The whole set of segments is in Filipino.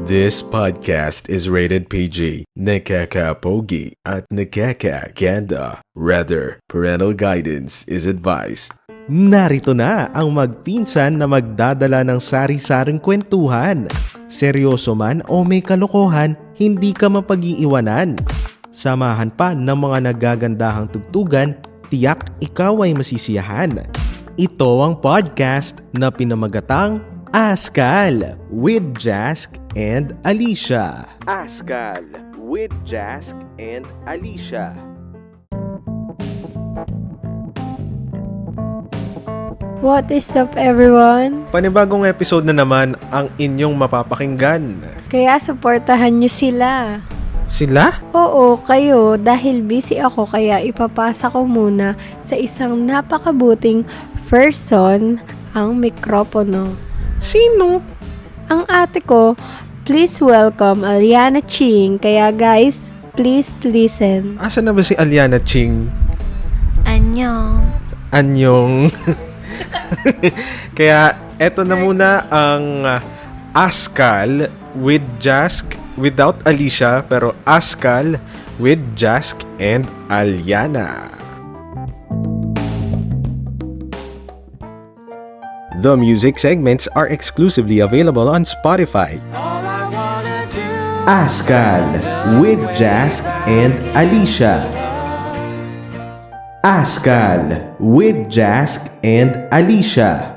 This podcast is rated PG. Nakaka-pogi at nakaka-ganda. Rather, parental guidance is advised. Narito na ang magpinsan na magdadala ng sari-saring kwentuhan. Seryoso man o may kalokohan, hindi ka mapag-iiwanan. Samahan pa ng mga nagagandahang tugtugan, tiyak ikaw ay masisiyahan. Ito ang podcast na pinamagatang Askal with Jask and Alicia. Askal with Jask and Alicia. What is up, everyone? Panibagong episode na naman ang inyong mapapakinggan. Kaya supportahan nyo sila. Sila? Oo, kayo. Dahil busy ako, kaya ipapasa ko muna sa isang napakabuting person ang mikropono. Sino? Ang ate ko. Please welcome Aliana Ching. Kaya guys, please listen. Asa na ba si Aliana Ching? Annyeong. Anyong. Kaya eto na muna ang Askal with Jask without Alicia, pero Askal with Jask and Aliana. The music segments are exclusively available on Spotify. Askal with Jask and Alicia. Askal with Jask and Alicia.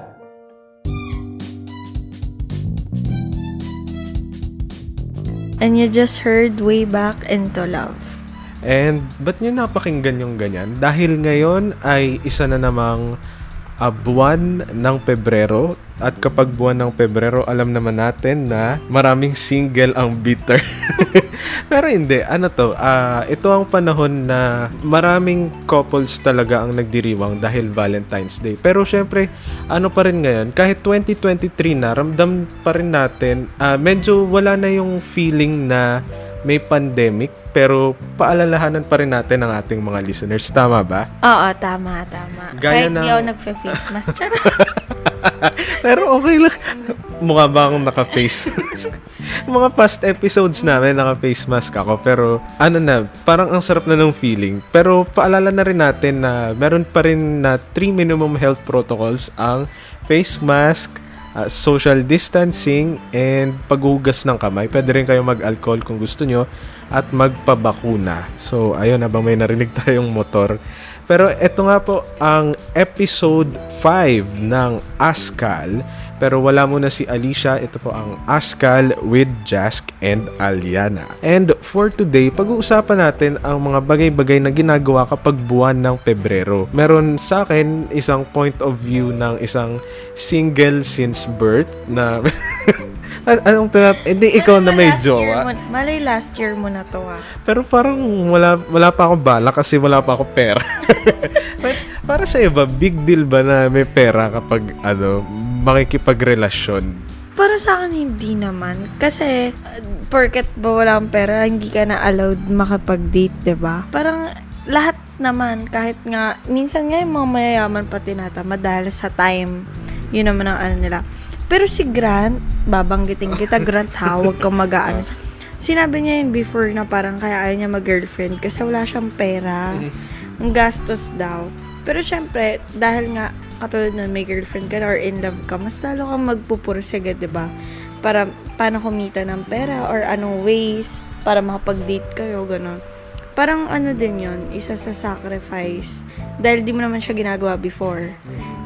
And you just heard Way Back Into Love. And ba't nyo napakinggan yung ganyan? Dahil ngayon ay isa na namang buwan ng Pebrero. At kapag buwan ng Pebrero, alam naman natin na maraming single ang bitter. Pero hindi, ito ang panahon na maraming couples talaga ang nagdiriwang dahil Valentine's Day. Pero syempre, pa rin ngayon, kahit 2023 na, ramdam pa rin natin, medyo wala na yung feeling na may pandemic, pero paalalahanan pa rin natin ang ating mga listeners. Tama ba? Oo, tama. Gaya kahit ng... di ako nagfe-face mask. Pero okay lang. Mukha ba akong naka-face? Mga past episodes namin, naka-face mask ako. Pero parang ang sarap na ng feeling. Pero paalala na rin natin na meron pa rin na 3 minimum health protocols ang face mask, social distancing, and paghugas ng kamay. Pwede rin kayo mag-alcohol kung gusto nyo at magpabakuna. So, ayun, habang may narinig tayong motor. Pero ito nga po ang episode 5 ng Askal. Pero wala muna si Alicia. Ito po ang Askal with Jask and Aliana. And for today, pag-uusapan natin ang mga bagay-bagay na ginagawa kapag buwan ng Pebrero. Meron sa akin isang point of view ng isang single since birth na... Hindi ikaw na may jowa. Malay last year mo na to Pero parang wala pa akong bala kasi wala pa akong pera. Para sa iba, big deal ba na may pera kapag makikipagrelasyon? Para sa akin, hindi naman. Kasi, porket ba wala kang pera, hindi ka na allowed makapag-date, diba? Parang lahat naman, kahit nga, minsan nga yung mga mayayaman pa tinatamad dahil sa time, yun naman ang nila. Pero si Grant, babanggitin kita, Grant ha, huwag kang mag-aan. Sinabi niya yun before na parang kaya ayaw niya mag-girlfriend kasi wala siyang pera. Ang gastos daw. Pero syempre, dahil nga katulad nun may girlfriend ka or in love ka, mas lalo kang magpupursige, diba? Para paano kumita ng pera or anong ways para makapag-date kayo, gano'n. Parang din yun, isa sa sacrifice. Dahil di mo naman siya ginagawa before.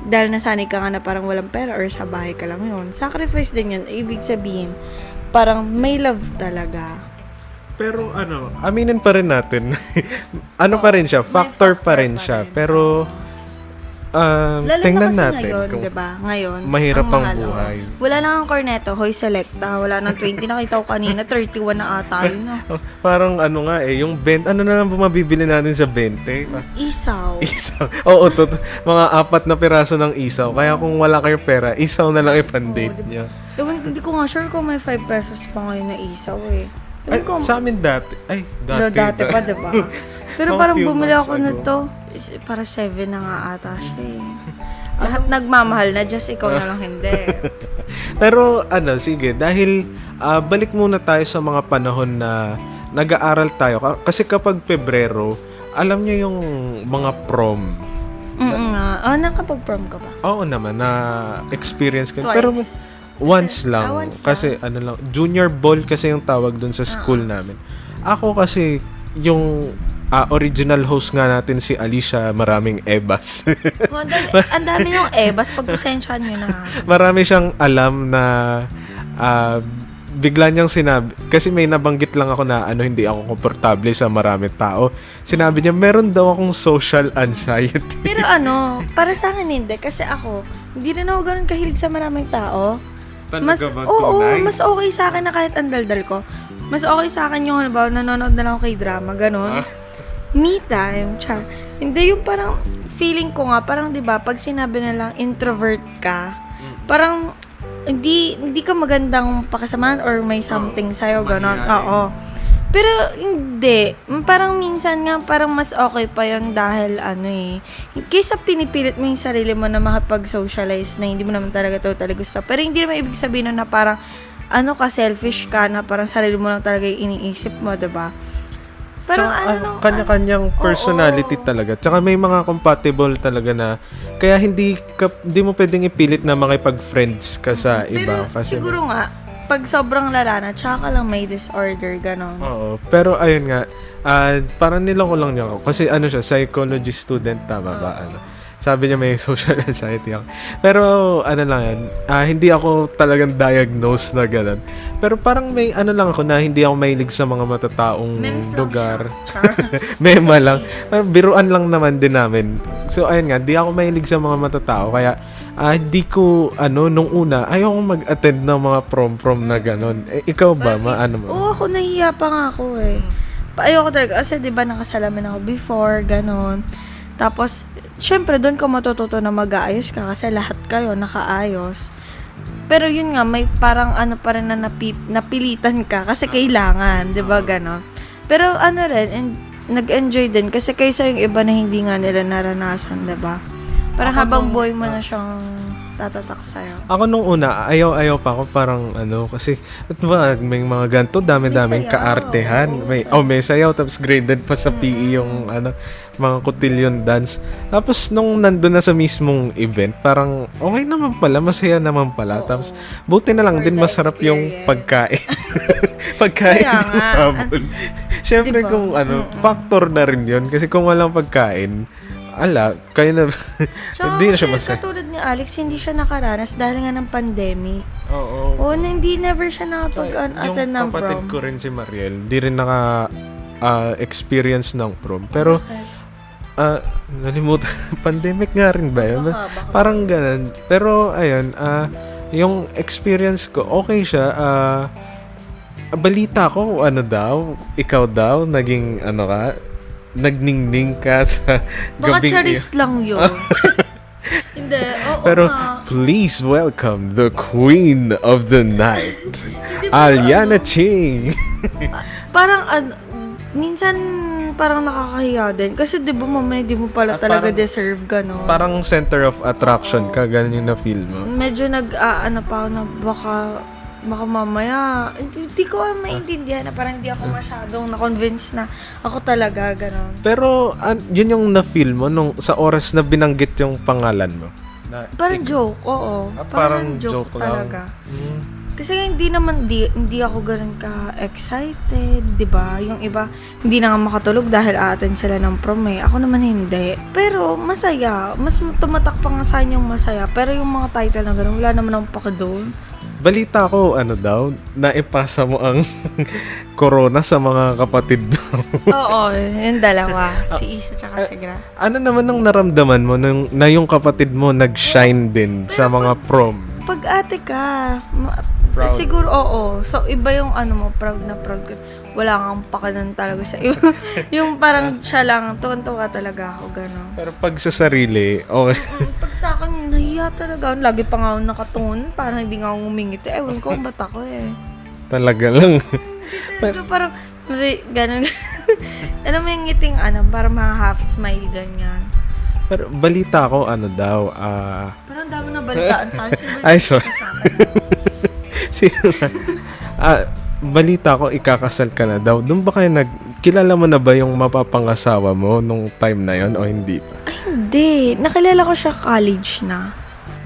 Dahil nasanay ka nga na parang walang pera or sa bahay ka lang yun. Sacrifice din yun. Ibig sabihin, parang may love talaga. Pero aminin pa rin natin. Pa rin siya, factor pa rin siya. Pero tingnan natin ngayon, kung diba? Ngayon, mahirap ang buhay. Wala lang ang corneto, hoy selecta, wala nang 20, nakita ko kanina, 31 na ata yun. Parang yung 20, na lang ba mabibili natin sa 20? Isaw. Oo, mga 4 na piraso ng isaw. Kaya kung wala kayong pera, isaw na lang ipandate niya. Hindi ko nga sure kung may 5 pesos pa ngayon na isaw Sa amin dati. Dati pa, diba? Pero Mga parang few bumili months ako ago. nito. Para 7 na nga ata siya Lahat nagmamahal na, just ikaw na lang hindi. Pero sige, dahil balik muna tayo sa mga panahon na nag-aaral tayo. Kasi kapag Pebrero, alam nyo yung mga prom. Nakapag-prom ka ba? Oo naman, na experience ko. Twice. Pero once lang. once Kasi junior ball kasi yung tawag dun sa school namin. Ako kasi, yung original host nga natin si Alicia, maraming ebas. Ang dami ng ebas, pag-presensyahan nyo na. Marami siyang alam na bigla niyang sinabi, kasi may nabanggit lang ako na hindi ako komportable sa maraming tao. Sinabi niya, meron daw akong social anxiety. Pero para sa akin hindi. Kasi ako, hindi rin ako ganun kahilig sa maraming tao. Mas okay sa akin na kahit ang daldal ko. Mas okay sa akin yung halimbawa, nanonood na lang ako kay drama, ganun. Me time, char. Hindi yung parang, feeling ko nga, parang 'di ba pag sinabi na lang introvert ka, parang, hindi ka magandang pakasamahan or may something sa'yo, gano'n. Oo. Pero, hindi. Parang minsan nga, parang mas okay pa yun dahil kaysa pinipilit mo yung sarili mo na makapag-socialize na hindi mo naman talaga totally gusto. Pero hindi naman ibig sabihin na parang, selfish ka na parang sarili mo lang talaga yung iniisip mo, diba? Parang kanya-kanyang personality talaga. Tsaka may mga compatible talaga na kaya hindi mo pwedeng ipilit na makipag-friends ka sa iba. Pero Kasi, siguro nga, pag sobrang lala na, tsaka lang may disorder, gano'n. Oo. Pero ayun nga, parang niloko lang niya ako. Kasi siya, psychology student, tama ba? Sabi niya may social anxiety ako. Pero lang yan, hindi ako talagang diagnosed na gano'n. Pero parang may lang ako na hindi ako mahilig sa mga matataong Memes lang lugar. siya. Mema lang. Biruan lang naman din namin. So ayun nga, hindi ako mahilig sa mga matatao. Kaya hindi ko, nung una, ayoko mag-attend ng mga prom na gano'n. Ikaw ba? Oo, ako nahiya pa nga ako eh. Ayoko talaga. Kasi diba nakasalamin ako before, gano'n. Tapos, syempre, doon ka matututo na mag-aayos ka kasi lahat kayo nakaayos. Pero yun nga, may parang pa rin na napilitan ka kasi kailangan, di ba, gano'n? Pero rin, nag-enjoy din kasi kaysa yung iba na hindi nga nila naranasan, di ba? Parang habang buhay mo na siyang tatatak sa'yo. Ako nung una, ayaw pa ako parang kasi may mga ganito, dami-daming May sayaw. kaartehan. May sayaw, tapos graded pa sa PE yung mga cotillion dance. Tapos nung nandun na sa mismong event, parang okay naman pala, masaya naman pala. Tapos buti na lang din masarap yung pagkain. Pagkain. Kaya nga. Siyempre Diba? kung factor na rin yun. Kasi kung walang pagkain, kaya na, hindi na siya masaya. Katulad ni Alex, hindi siya nakaranas dahil nga ng pandemic. Oo. Never siya nakapag-attend ng yung kapatid prom. ko rin si Mariel, di rin experience ng prom. Pero, nalimutan, pandemic nga rin ba yun? Baka. Parang ganun. Pero, ayun, yung experience ko, okay siya. Balita ko, ikaw daw, naging, nagningning ka sa Baka gabing charis lang yun. Hindi, oo Pero nga. please welcome the queen of the night, Aliana Ching. Parang, minsan, parang nakakahiya din. Kasi di ba mamaya, di mo pala talaga parang- deserve gano'n. Parang center of attraction ka, ganun yung na-feel mo. Medyo pa ako na baka mamaya, hindi ko maintindihan na parang hindi ako masyadong na-convince na ako talaga, gano'n. Pero yun yung na-feel mo nung sa oras na binanggit yung pangalan mo. Parang joke, oo. Parang joke lang. talaga. Kasi hindi ako ganun ka-excited, di ba? Yung iba, hindi na nga makatulog dahil aaten sila ng prom eh. Ako naman hindi. Pero masaya. Mas tumatak pa nga sa akin yung masaya. Pero yung mga title na ganun, wala naman akong paka doon. Balita ko, naipasa mo ang corona sa mga kapatid mo. Oo, yung dalawa. Si Isha tsaka si Gra. Ano naman ang naramdaman mo na yung kapatid mo nag-shine din sa mga prom? Pag ate ka, Proud. siguro oo. So, iba yung mo, proud na proud ka. Wala kang pakanan talaga sa iyo. Yung parang siya lang, tuwan-tuwa talaga ako, gano'n. Pero pag sa sarili, okay. Pag sa akin, nahiya talaga. Lagi pa nga ako nakatungon, parang hindi nga ako umingiti. Ewan ko, ba't ako eh. Talaga lang. Hindi talaga, parang, gano'n. Alam mo yung ngiting, parang mga half smile, ganyan. Pero balita ko, ano daw, Parang dami na balitaan sa akin. Sino ba Ay, yung sorry. kasama? sino na? Balita ko, ikakasal ka na daw. Doon ba kayo kilala mo na ba yung mapapangasawa mo nung time na yon o hindi pa? Ay, hindi. Nakilala ko siya college na.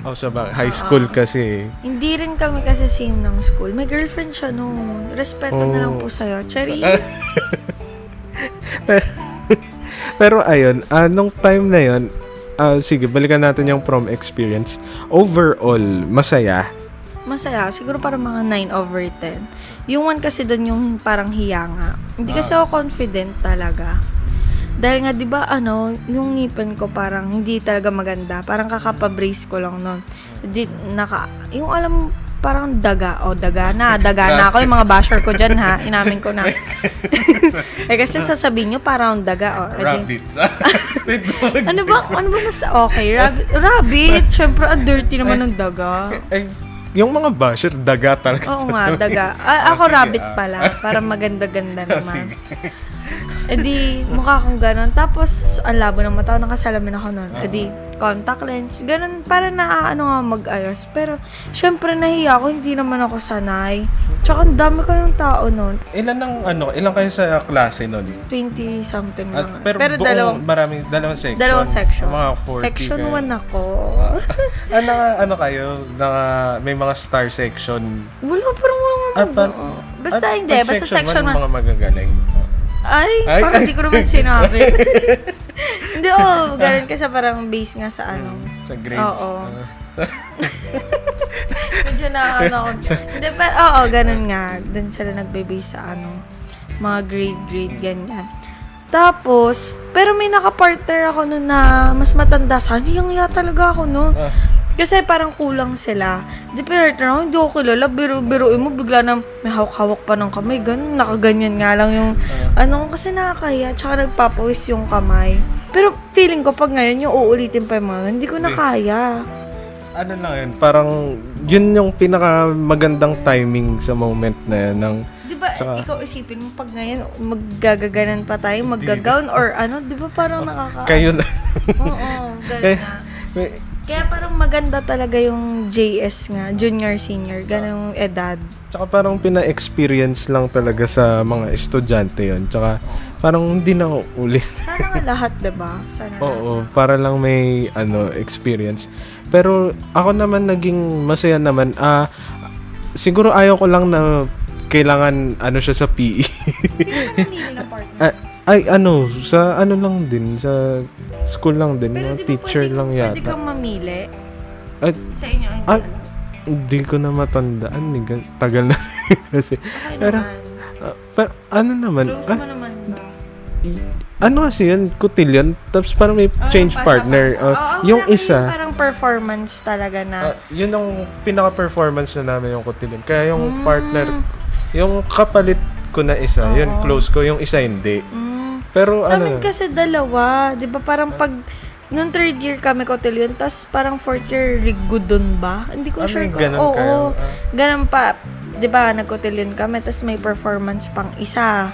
O sa high school kasi. Hindi rin kami kasi same ng school. May girlfriend siya noon. Respeto na lang po sa'yo. Cherry. Pero ayun, nung time na yon, sige, balikan natin yung prom experience. Overall, masaya. Masaya. Siguro parang mga 9/10. Yung one kasi doon yung parang hiyanga. Hindi kasi ako confident talaga. Dahil nga, di ba, yung ngipin ko parang hindi talaga maganda. Parang kakapabrace ko lang nun. Yung alam, parang daga. Daga na ako. Yung mga basher ko dyan, ha. Inamin ko na. Kasi sasabihin nyo, parang daga. Rabbit. Ano ba mas okay? Rabbit. Siyempre, ang dirty naman ng daga. Yung mga basher, daga talaga. Oo nga, daga. Ako sige, rabbit pala. Para maganda-ganda naman. Sige. Di, mukha akong ganon. Tapos, ang labo ng mata, nakasalamin ako nun. Di, contact lens. Ganon, para nga mag-ayos. Pero, syempre, nahiya ako. Hindi naman ako sanay. Tsaka, ang dami ko yung tao nun. Ilan kayo sa klase nun? 20-something lang. Pero dalawang section. Dalawang section. Mga 40 Section kayo. 1 ako. Kayo? May mga star section. Wala, parang basta hindi. Basta section 1. Mga magagaling. Ay, parang hindi ko naman sinabi. Hindi, ganun kasi parang base nga sa Sa grades. Oo. Medyo ako. Hindi, pero ganun nga. Doon sila nagbe-base sa mga grade, ganyan. Tapos, pero may nakapartner ako nun na mas matanda sa akin. Hiyang talaga ako nun. Kasi parang kulang sila. Di partner ako, hindi ako kilala. Biruin mo, bigla na may hawak-hawak pa ng kamay. Ganun, nakaganyan nga lang yung kasi nakakaya. Tsaka nagpapawis yung kamay. Pero feeling ko pag ngayon, yung uulitin pa yung mga, hindi ko na kaya. Yun, parang yun yung pinakamagandang timing sa moment na yan ng Di ba, ikaw isipin mo pag ngayon, maggagaganan pa tayo, maggagown or di ba parang kayo na. Oo, gano'n na. Kaya parang maganda talaga yung JS nga, junior, senior, ganong edad. Tsaka parang pina-experience lang talaga sa mga estudyante yun. Tsaka parang hindi na ulit. Sana nga lahat, diba? Sana Oo, para lang may experience. Pero ako naman naging masaya naman. Siguro ayaw ko lang na kailangan siya sa PE. Sino ba namili ng partner? Sa lang din, sa school lang din, Pero mga teacher lang yata. Pwede kang mamili At, sa inyo, hindi alam. Hindi ko na matandaan. Tagal na kasi. Okay Pero, naman. pero naman? Close mo naman ba? Kasi yun? Cotillion? Tapos parang may change yung partner. Yung isa. Yung parang performance talaga na. Yun ang pinaka-performance na namin yung Cotillion. Kaya yung partner, yung kapalit ko na isa, yun close ko. Yung isa hindi. Pero Sa amin kasi dalawa. Di ba parang pag nung third year kami Cotillion, tas parang fourth year Rigudon ba? Hindi ko sure ko. Ganun kayo? Ganun pa. Di ba nag-Cotillion kami, tas may performance pang isa.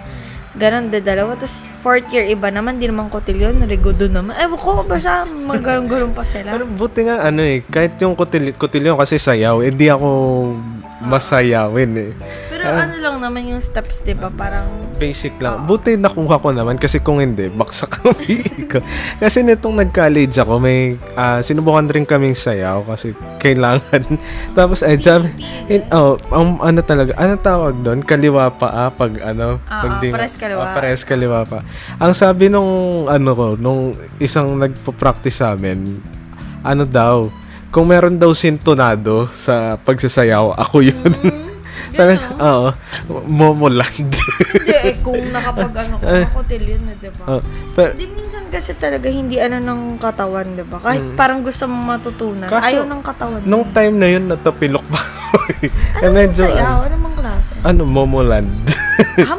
Ganon, dalawa. Tapos, fourth year, iba naman, di naman Cotillion, Rigudon naman. Ewan ko, basta magano'n-ganon pa sila. Pero buti nga, kahit yung Cotillion kasi sayaw, hindi ako masayawin Pero ano lang naman yung steps, di ba? Parang basic lang. Buti nakuha ko naman kasi kung hindi, baksak ang PE ko. Kasi nitong nag-college ako, may sinubukan rin kaming sayaw kasi kailangan. Tapos, sabi, talaga, tawag doon? Kaliwa pa, pag pares kaliwa. Pares kaliwa pa. Ang sabi nung isang nagpo-practice sa amin, daw, kung meron daw sintonado sa pagsasayaw, ako yun. Momoland. Hindi, kung nakapag Cotillion na, diba? Di minsan kasi talaga hindi ng katawan, diba? Kahit parang gusto mong matutunan, ayaw ng katawan. Nung time na yun, natapilok pa ako. Ano sayaw? Ano mang klase? Momoland.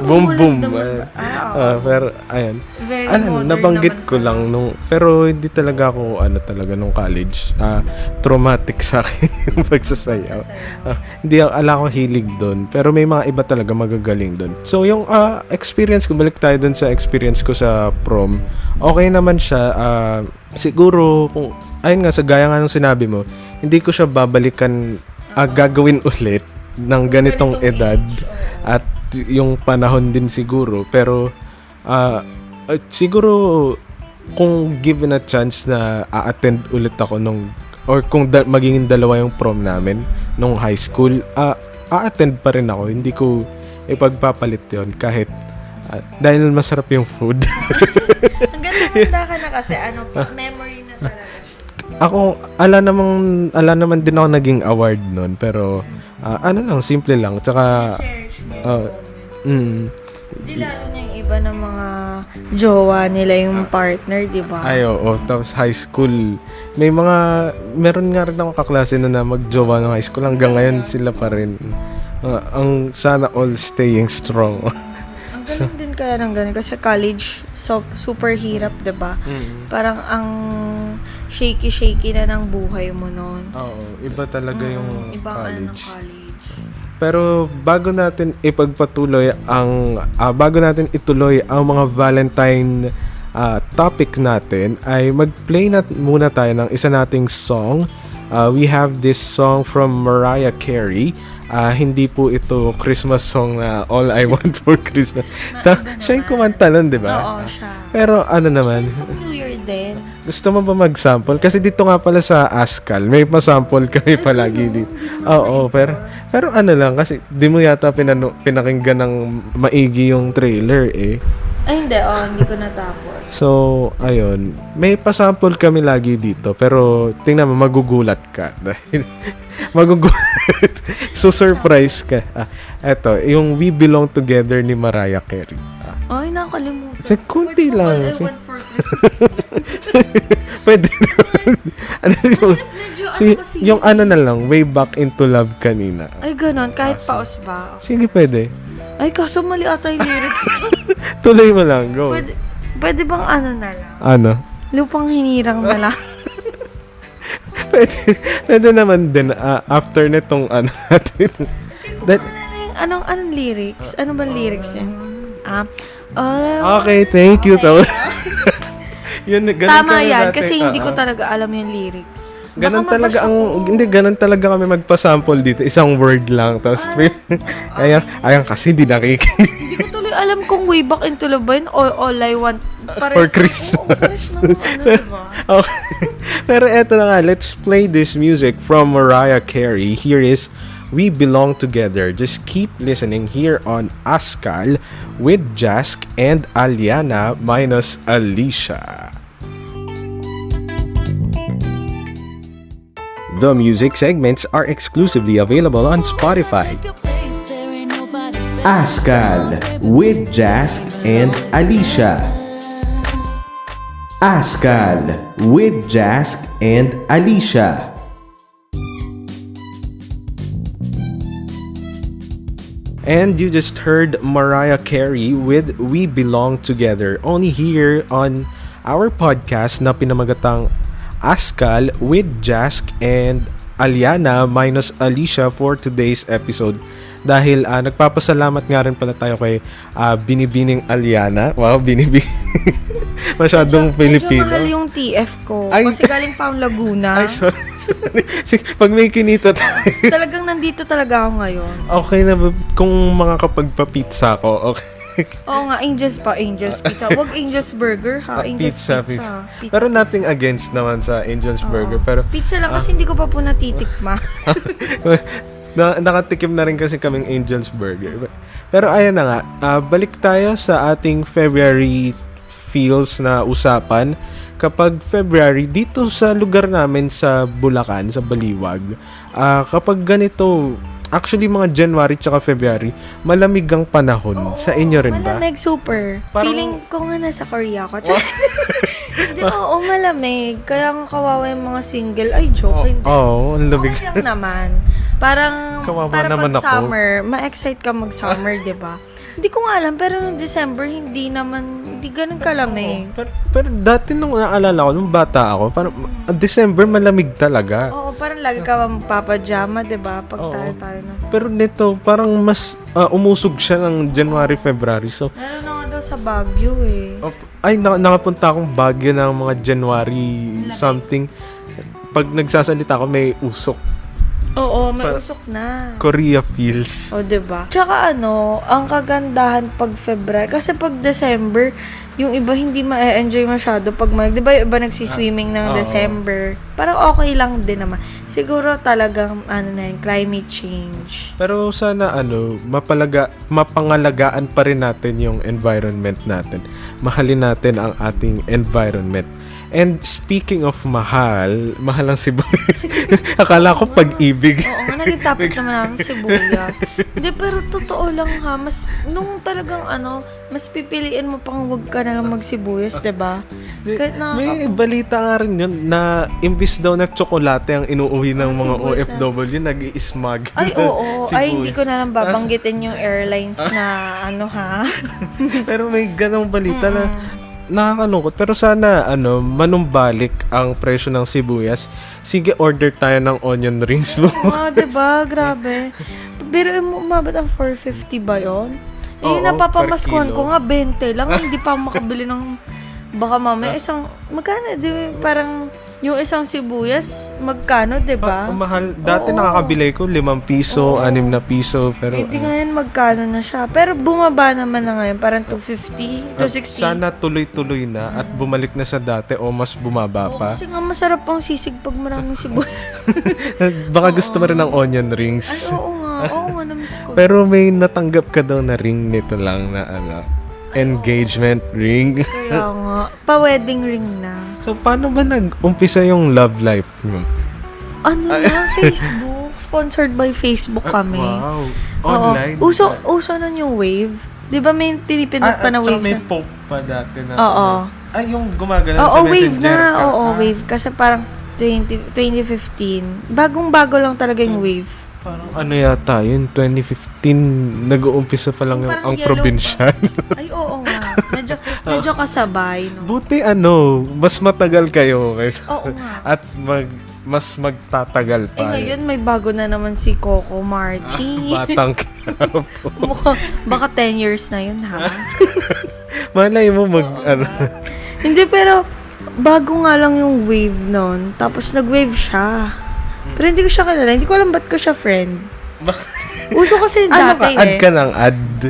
Boom, boom. naman. Oo. Pero, ayun. Very Ano, modern nabanggit naman ko pala. lang pero hindi talaga ako, talaga nung college. Traumatic sa akin yung pagsasayaw. Hindi ako, ala ko hilig doon. Pero may mga iba talaga magagaling doon. So, yung experience ko, balik tayo doon sa experience ko sa prom. Okay naman siya. Siguro, ayun nga, sa gaya nga ng sinabi mo, hindi ko siya babalikan, gagawin ulit ng ganitong edad. At yung panahon din siguro. Pero, siguro, kung given a chance na a-attend ulit ako or kung magiging dalawa yung prom namin nung high school, a-attend pa rin ako. Hindi ko ipagpapalit yon kahit dahil masarap yung food. Hanggang tumanda ka na kasi, memory na talaga. Ako, ala naman din ako naging award nun, pero lang, simple lang. Tsaka, Cherish mo. Di lalo na yung iba ng mga jowa nila yung partner, di ba? ay, oo. Tapos high school, meron nga rin akong kaklase na magjowa ng high school. Hanggang ngayon sila pa rin. Ang sana all staying strong. Ang galing din kaya ng ganun. Kasi college, super hirap, di ba? Parang ang shaky-shaky na ng buhay mo noon. Oo, iba talaga yung Ibang ano ng college. college. Pero bago natin ituloy ang mga Valentine topic natin, ay mag-play muna tayo ng isa nating song. We have this song from Mariah Carey. Hindi po ito Christmas song na All I Want for Christmas. Siya yung kumanta nun, di ba? Oo, siya. Pero ano naman, New Year din. gusto mo ba mag-sample? Kasi dito nga pala sa Askal, may pa-sample kami palagi dito. Oo, pero ano lang, kasi di mo yata pinakinggan ng maigi yung trailer eh. Ay, hindi ko natapos. So, ayun. May pa-sample kami lagi dito, pero tingnan mo, magugulat ka. Dahil, magugulat. So, surprise ka. Eto, yung We Belong Together ni Mariah Carey. Ay, nakalimutan. Kasi kunti All lang. I Want for Christmas. Pwede naman. Ano yung, Medyo kasi. yung ano na lang, Way Back Into Love kanina. Ay, ganon. Kahit paos ba? Sige, pwede. Ay, kaso mali ata yung lyrics. Tuloy mo lang, go. Pwede bang ano na lang? Ano? Lupang hinirang na lang. Pwede naman din, after netong ano natin. Anong lyrics? Ano ba lyrics niya? Okay, thank you. Tapos, yun, ganun Tama kami yan, dati. kasi hindi ko talaga alam yung lyrics. Ganun Baka talaga mabasa ko. hindi, ganun talaga kami magpa-sample dito. Isang word lang. Tapos, ayan kasi hindi nakikinig. Hindi ko tuloy alam kung Way Back Into Love ba yun o All I Want For Christmas. Diba? Okay. Pero eto na nga, let's play this music from Mariah Carey. Here is We Belong Together. Just keep listening here on Askal with Jask and Aliana minus Alicia. The music segments are exclusively available on Spotify. Askal with Jask and Alicia. Askal with Jask and Alicia. And you just heard Mariah Carey with We Belong Together, only here on our podcast na pinamagatang Askal with Jask and Aliana minus Alicia for today's episode. Dahil nagpapasalamat nga rin pala tayo kay Binibining Aliana. Wow, Binibining. Masyadong Filipino. Medyo mahal yung TF ko. Ay. Kasi galing pa ang Laguna. Ay, sorry. Sige, pag may kinita tayo. Talagang nandito talaga ako ngayon. Okay na ba? Kung makakapagpa-pizza ko, okay. Oo nga, Angel's Pizza. Wag Angel's Burger ha, Angel's Pizza. Pero nothing against naman sa Angel's Burger. Oo. Pero Pizza lang kasi hindi ko pa po natitikma. nakatikim na rin kasi kaming Angel's Burger. Pero ayan na nga, balik tayo sa ating February feels na usapan. Kapag February, dito sa lugar namin sa Bulacan, sa Baliwag, kapag ganito, actually mga January tsaka February, malamig ang panahon. Sa inyo rin ba? Malamig, super. Parang- Feeling ko nga nasa Korea ko. Hindi, oo, malamig. Kaya nga kawawa yung mga single. Ay, joke. Hindi. Oo, ang lamig. Okay lang naman. Parang Kawawa para naman pag ako. summer, ma-excite ka mag-summer, di ba? Hindi ko nga alam, pero noong December, hindi ganun kalamig. Pero dati nung naalala ko, nung bata ako, parang December malamig talaga. Oo, parang lagi ka magpapajama, diba? Pag Oo. tayo na. Pero nito, parang mas umusog siya ng January, February. So, Meron na nga daw sa Baguio eh. nakapunta akong Baguio ng mga January something. Pag nagsasalita ako, may usok. Oo, may usok na. Korea feels. O, diba? Tsaka ang kagandahan pag February, kasi pag December, yung iba hindi ma-enjoy masyado pag diba yung iba nagsiswimming ng Oo. December. Parang okay lang din naman. Siguro talagang, climate change. Pero sana mapangalagaan pa rin natin yung environment natin. Mahalin natin ang ating environment. And speaking of mahal ang sibuyas. Akala ko pag-ibig. Oo nga, naging topic naman namin sibuyas. Hindi, pero totoo lang ha, nung talagang mas pipiliin mo pang wag ka na lang magsibuyas, diba? Kahit May balita nga rin yun na imbis daw na tsokolate ang inuuwi ng mga sibuyas OFW, nag-i-smug. Ay, oo. Ay, hindi ko Sibuyas. na lang babanggitin yung airlines na ha. Pero may ganong balita na nakakalungkot. Pero sana, manumbalik ang presyo ng sibuyas. Sige, order tayo ng onion rings mo. Diba? Grabe. Pero umabot ang 450 ba yun? Oo, Napapamaskon per kilo. ko nga 20 lang. Hindi pa makabili ng baka mamaya magkano? Parang yung isang sibuyas, magkano, diba? Mahal. Dati Oo. nakakabili ko 5 piso, 6 na piso. Pero Hindi ngayon magkano na siya. Pero bumaba naman na ngayon. Parang 250, 260. sana tuloy-tuloy na at bumalik na sa dati o mas bumaba Oo, pa. kasi nga masarap pang sisig pag maraming sibuyas. Baka gusto mo rin ng onion Ay, rings. oo nga, na-miss ko. Pero may natanggap ka daw na ring nito lang na engagement ring. Kaya nga, pa-wedding ring na. So, paano ba nag-umpisa yung love life mo? Facebook. Sponsored by Facebook kami. Wow. Oo. Online? Uso nun yung wave. Di ba may tinipindot pa na at saka wave may sa... poke pa dati na. Oo. Ay, yung gumagalaw Oo, sa wave messenger. na. Oo, wave. Kasi parang 2015. Bagong-bago lang talaga yung wave. Parang yata yun, 2015, nag-uumpisa pa lang Parang ang yellow probinsyan. Ay, oo nga. Medyo kasabay. No? Buti mas matagal kayo kaysa. Oo nga. At mas magtatagal pa. Ngayon may bago na naman si Coco Martin. Batang Baka 10 years na yun, ha? malay mo Hindi, pero bago nga lang yung wave nun. Tapos nag-wave siya. Pero hindi ko siya kilala. Hindi ko alam ba't ko siya friend. Uso kasi dati add ka ng add.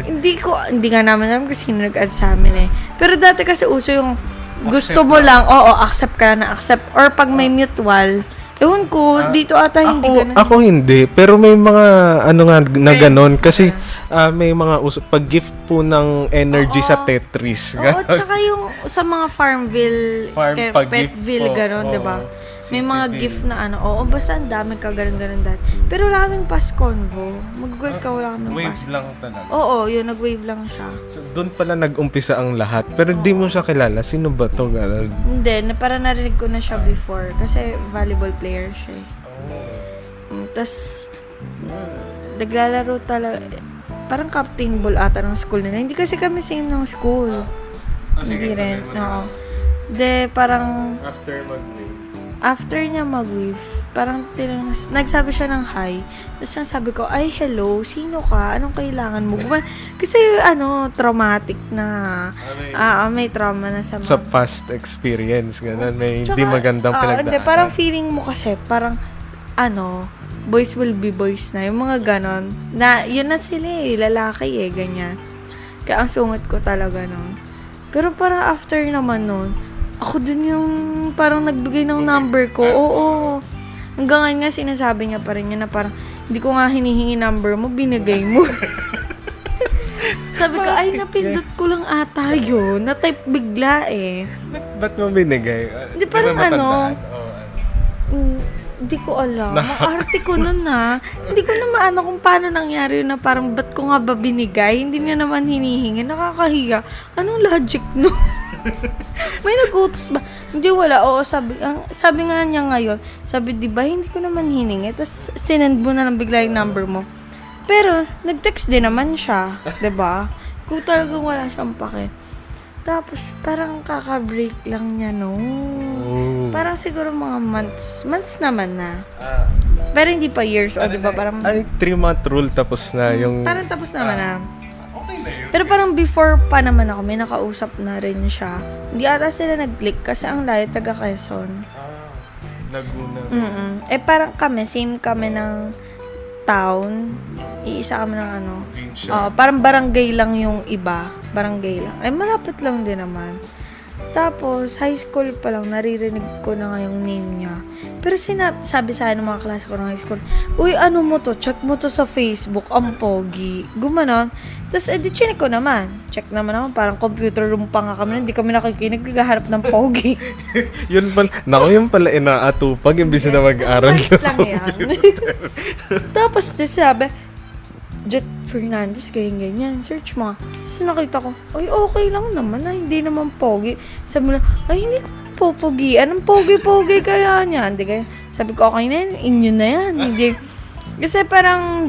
Hindi nga naman alam kasi sino nag-add sa amin eh. Pero dati kasi uso yung gusto Accept mo lang, accept ka na accept. Or pag may mutual, ewan ko, dito ata hindi ganun. Ako hindi, pero may mga na ganon Friends kasi may mga pag gift po ng energy sa Tetris. Oo, tsaka yung sa mga Farmville, pag-gift Petville, po, gano'n, oo. di ba? May City mga Bill. gift na basta ang dami ka ganun dati. Pero wala kaming pass convo. Mag-wave ka, wala kaming Wave pass. lang talaga. Oo, yun, nag-wave lang siya. So, doon pala nag-umpisa ang lahat. Pero di mo siya kilala. Sino ba to? Hindi, parang narinig ko na siya before. Kasi volleyball player siya eh. Tapos, naglalaro talaga. Parang captain ball ata ng school nila. Hindi kasi kami same ng school. Hindi rin. Oo. De, parang after niya mag-wave, parang nagsabi siya ng hi. Tapos sabi ko, ay hello, sino ka? Anong kailangan mo? Kasi traumatic na. May trauma na sa Sa past experience, ganun. May Tsaka, hindi magandang pinagdaanan. Hindi, parang feeling mo kasi, parang, boys will be boys na. Yung mga ganon. Na, yun na sila lalaki ganyan. Kaya ang sungot ko talaga nun. Pero parang after naman nun, ako din yung parang nagbigay ng number ko. Oo. Hanggang ngayon nga sinasabi niya pa rin niya na parang, hindi ko nga hinihingi number mo, binigay mo. Sabi ko, ay, napindot ko lang ata yun. Na-type bigla eh. Ba't mo binigay? Di parang ba matandaan? Hindi ko alam. Maarte ko nun na. Hindi ko na maano kung paano nangyari yun na parang ba't ko nga ba binigay? Hindi niya naman hinihingi. Nakakahiya. Anong logic no? May nagutos ba? Hindi, wala. Oo, sabi nga niya ngayon, sabi, di ba, hindi ko naman hiningi. Tapos, sinend mo na lang bigla yung number mo. Pero, nag-text din naman siya. Diba? Kung talagang wala siyang pake. Tapos, parang kaka-break lang niya, no? Oh. Parang siguro mga months. Months naman na. Pero hindi pa years. O, di ba? Parang, Ay, 3-month rule tapos na yung... parang tapos naman na. Okay na yun. Pero parang before pa naman ako, may nakausap na rin siya. Hindi ata sila nag-click kasi ang layo taga Quezon. Laguna. Parang kami, same kami ng town. Iisa kami ng ano. Probinsya. Parang barangay lang yung iba. Barangay lang. Malapit lang din naman. Tapos, high school pa lang, naririnig ko na nga yung name niya. Pero sabi sa akin ng mga klase ko ng high school, uy, ano mo to? Check mo to sa Facebook. Ang pogi. Gumanon. Tapos, chinik ko naman. Check naman ako. Parang computer room pa nga kami. Hindi kami nakikinig. Naghaharap ng pogi. Yun pala, yun pala inaatupag, imbis na mag-aral. Nice lang yan. Tapos, sabi, Jet Fernandez, ganyan. Search mo. Tapos nakita ko, ay, okay lang naman na, hindi naman pogi. Sabi na, ay, hindi ko popogi. Anong pogi-pogi kaya niya? Hindi kaya. Sabi ko, okay na yan, inyo na yan. Hindi. Kasi parang,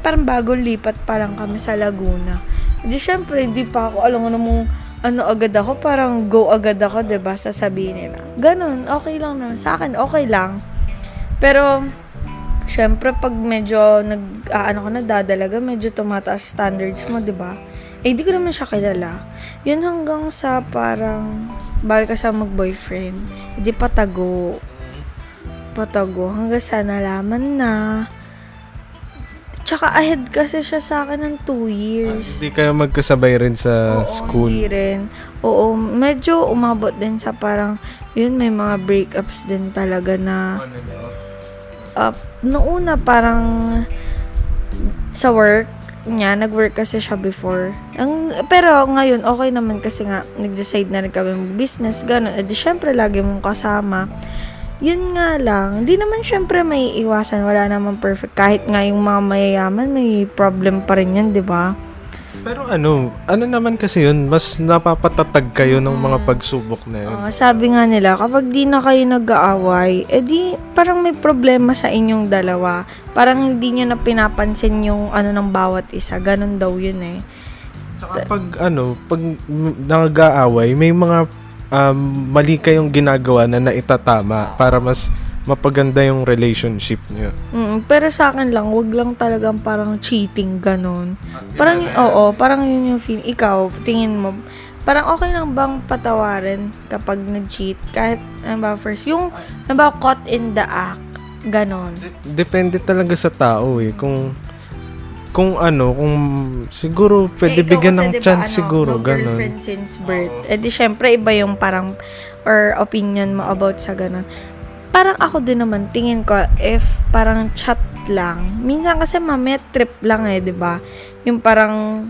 parang bagong lipat pa lang kami sa Laguna. Hindi, syempre, hindi pa ako, alam mo namang, ano agad ako, parang go agad ako, diba? Sasabihin nila. Ganon, okay lang naman. Sa akin, okay lang. Pero, syempre, pag medyo nadadalaga, medyo tumataas standards mo, di ba? Di ko naman siya kilala. Yun hanggang sa parang, balik ka siya mag-boyfriend. Hindi patago. Hanggang sa nalaman na. Tsaka ahead kasi siya sa akin ng 2 years. Hindi kayo magkasabay rin sa school. Hindi rin. Oo, medyo umabot din sa parang, yun, may mga breakups din talaga na, On and off. noong una parang sa work niya, nag-work kasi siya before. Pero ngayon, okay naman kasi nga, nag-decide na rin kami mag-business, gano'n. Syempre, lagi mong kasama. Yun nga lang, hindi naman syempre may iwasan, wala naman perfect. Kahit nga yung mga mayayaman, may problem pa rin yan, di ba? Pero ano naman kasi yun, mas napapatatag kayo ng mga pagsubok na yun. Sabi nga nila, kapag di na kayo nag-aaway, di parang may problema sa inyong dalawa. Parang hindi nyo na pinapansin yung ng bawat isa. Ganon daw yun eh. Tsaka pag nag-aaway, may mga mali kayong ginagawa na naitatama para mas mapaganda yung relationship niyo. Pero sa akin lang, wag lang talagang parang cheating, ganon. Parang, parang yun yung feeling. Ikaw, tingin mo, parang okay lang bang patawarin kapag nag-cheat? Kahit, first, yung, caught in the act, ganon. Depende talaga sa tao eh. Kung siguro pwede bigyan ng chance siguro, no ganon. girlfriend since birth. Di syempre, iba yung parang, or opinion mo about sa ganon. Parang ako din naman, tingin ko, if parang chat lang, minsan kasi mamaya trip lang di ba? Yung parang,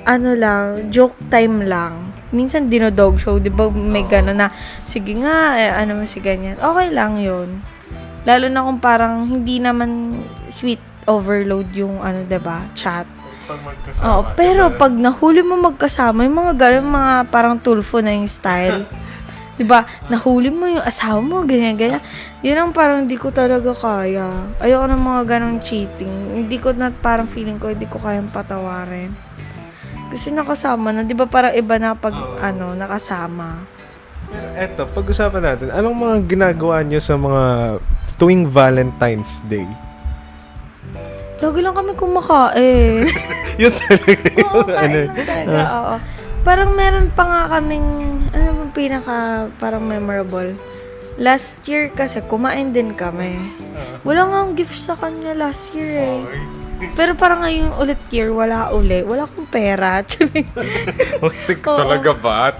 lang, joke time lang. Minsan dinodog show, di ba? May gano'n na, sige nga, si ganyan. Okay lang yun. Lalo na kung parang hindi naman sweet overload yung, di ba, chat. Pero pag nahuli mo magkasama, yung mga gano'n, mga parang tulfo na yung style. Diba, nahuli mo yung asawa mo, ganyan. Yun ang parang di ko talaga kaya. Ayoko ng mga ganong cheating. Hindi ko na, parang feeling ko, hindi ko kayang patawarin. Kasi nakasama na, di ba parang iba na pag, nakasama. Pero eto, pag-usapan natin, anong mga ginagawa nyo sa mga tuwing Valentine's Day? Lagi lang kami kumakain. Yun talaga yung Oo, kain lang talaga, oo. Parang meron pa nga kaming, pinaka parang memorable. Last year kasi, kumain din kami. Wala nga ang gift sa kanya last year eh. Pero parang ngayong ulit year, wala akong pera. Talaga ba?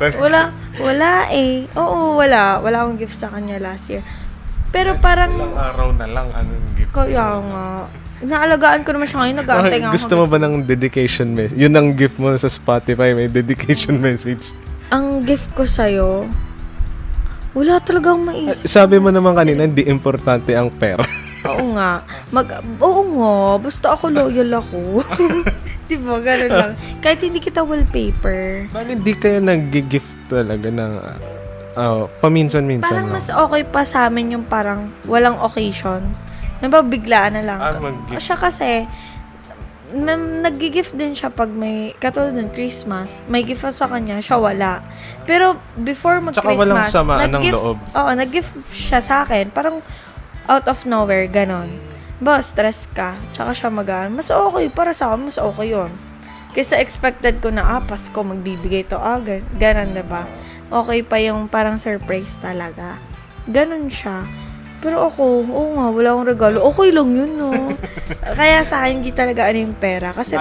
Wala eh. Oo, wala akong gift sa kanya last year. Pero parang, Ilang araw na lang, anong gift? kaya nga, naalagaan ko naman siya ngayon, nag-aantay nga ako. Gusto mo ba ng dedication message? Yun ang gift mo sa Spotify, may dedication message. Ang gift ko sa'yo, wala talagang maisip. Sabi mo naman kanina, hindi importante ang pera. Oo nga. Basta ako loyal ako. Diba, gano'n lang. Kahit hindi kita wallpaper. Bakit hindi kayo nag-gift talaga ng paminsan-minsan Parang lang? mas okay pa sa amin yung parang walang occasion. Biglaan na lang. Mag-gift. Siya kasi, nag-gift din siya pag may, katulad ng Christmas, may gift sa kanya, siya wala. Pero before Tsaka walang mag-Christmas, samaan ng loob. Oo, nag-gift siya sa akin, parang out of nowhere, ganon. Ba, stress ka, tsaka siya magaan. Mas okay, para sa akin, mas okay yun. Kasi expected ko na, Pasko, magbibigay to agad. Ganon, diba? Okay pa yung parang surprise talaga. Ganon siya. Pero ako, oo nga, wala akong regalo. Okay lang yun, no? Kaya sa akin, hindi talaga ano yung pera. Kasi,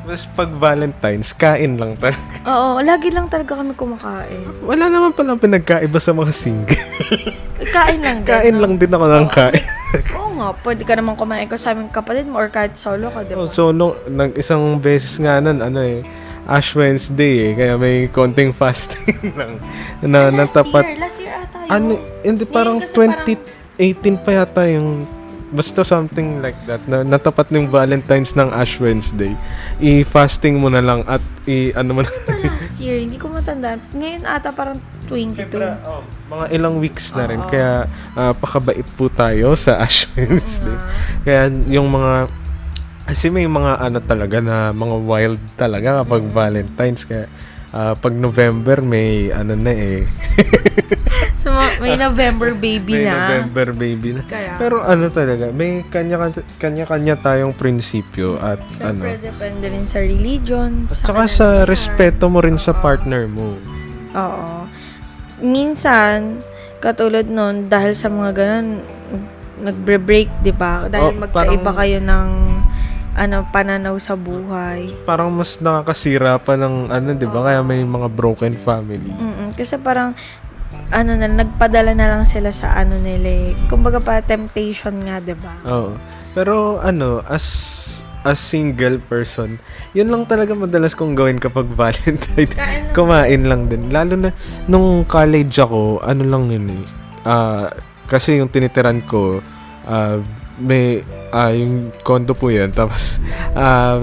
Mas pag Valentine's, kain lang talaga. oo, lagi lang talaga kami kumakain. Wala naman palang pinagkaiba sa mga single. Kain lang din. Kain no? lang din ako ng kain. Oo nga, pwede ka naman kumain ko sa aming kapatid mo or kahit solo ka, diba? So, isang beses nga nun, Ash Wednesday Kaya may konting fasting lang. Na natapat. Last year ata yun. Hindi, parang Ngayon kasi 2018 pa yata yung basta something like that na natapat ng Valentine's ng Ash Wednesday. I-fasting mo na lang at ano mo na. Last year, hindi ko matandaan. Ngayon ata parang 22. Mga ilang weeks na rin. Oo. Kaya pakabait po tayo sa Ash Wednesday. Kaya yung mga kasi may mga talaga na mga wild talaga kapag Valentine's. Kaya pag November may So, may November baby may na. November baby na. Kaya, Pero talaga, may kanya-kanya tayong prinsipyo at syempre, depende rin sa religion. At saka sa respeto mo rin sa partner mo. Oo. Minsan, katulad nun, dahil sa mga ganun, nagbre-break, di ba? Dahil magkaiba kayo ng pananaw sa buhay. Parang mas nakakasira pa ng di ba? Kaya may mga broken family. Kasi parang, nagpadala na lang sila sa nila eh. Kumbaga pa, temptation nga, di ba? Oo. Pero as single person, yun lang talaga madalas kong gawin kapag Valentine. Kumain lang din. Lalo na nung college ako, lang yun eh. Kasi yung tinitiran ko, may yung condo po yan. Tapos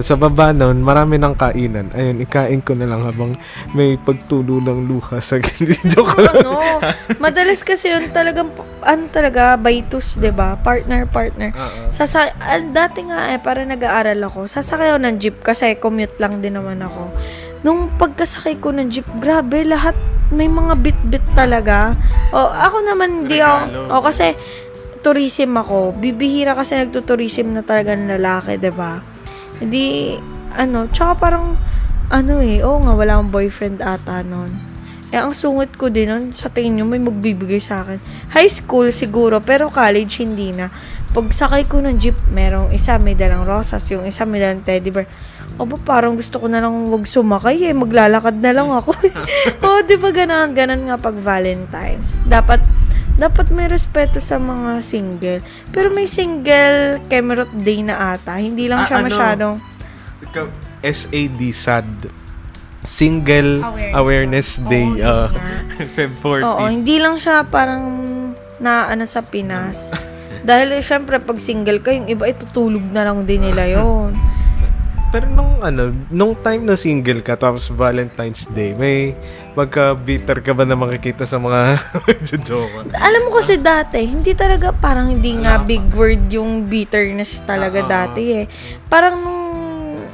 sa baba nun, marami ng kainan. Ayun, ikain ko na lang habang may pagtulo ng luha sa joke lang. Madalas kasi yun talagang baitus, 'di ba? Partner. Dati nga para nag-aaral ako, sasakay ako ng jeep kasi commute lang din naman ako. Nung pagkasakay ko ng jeep, grabe, lahat may mga bit-bit talaga. Ako naman hindi ako. Kasi tourism ako. Bibihira kasi nagtuturism na talaga ng lalaki, 'di ba? Hindi tsaka parang oo nga, wala akong boyfriend ata noon. Ang sungit ko din nun, sa tingin nyo, may magbibigay sa akin. High school siguro, pero college hindi na. Pag sakay ko ng jeep, merong isa may dalang rosas, yung isa may dalang teddy bear. Parang gusto ko na lang wag sumakay maglalakad na lang ako. Di ba ganon nga pag Valentine's. Dapat may respeto sa mga single. Pero may single Kemerot Day na ata. Hindi lang siya masyadong SAD, SAD. Single Awareness Day. Feb 14. Oo, hindi lang siya parang sa Pinas. Dahil syempre pag single ka, yung iba tutulog na lang din nila yon. Pero nung time na single ka tapos Valentine's Day, may magka-bitter ka ba na makikita sa mga joke? Alam mo kasi dati, hindi talaga parang hindi nga big word yung bitterness talaga dati eh. Parang nung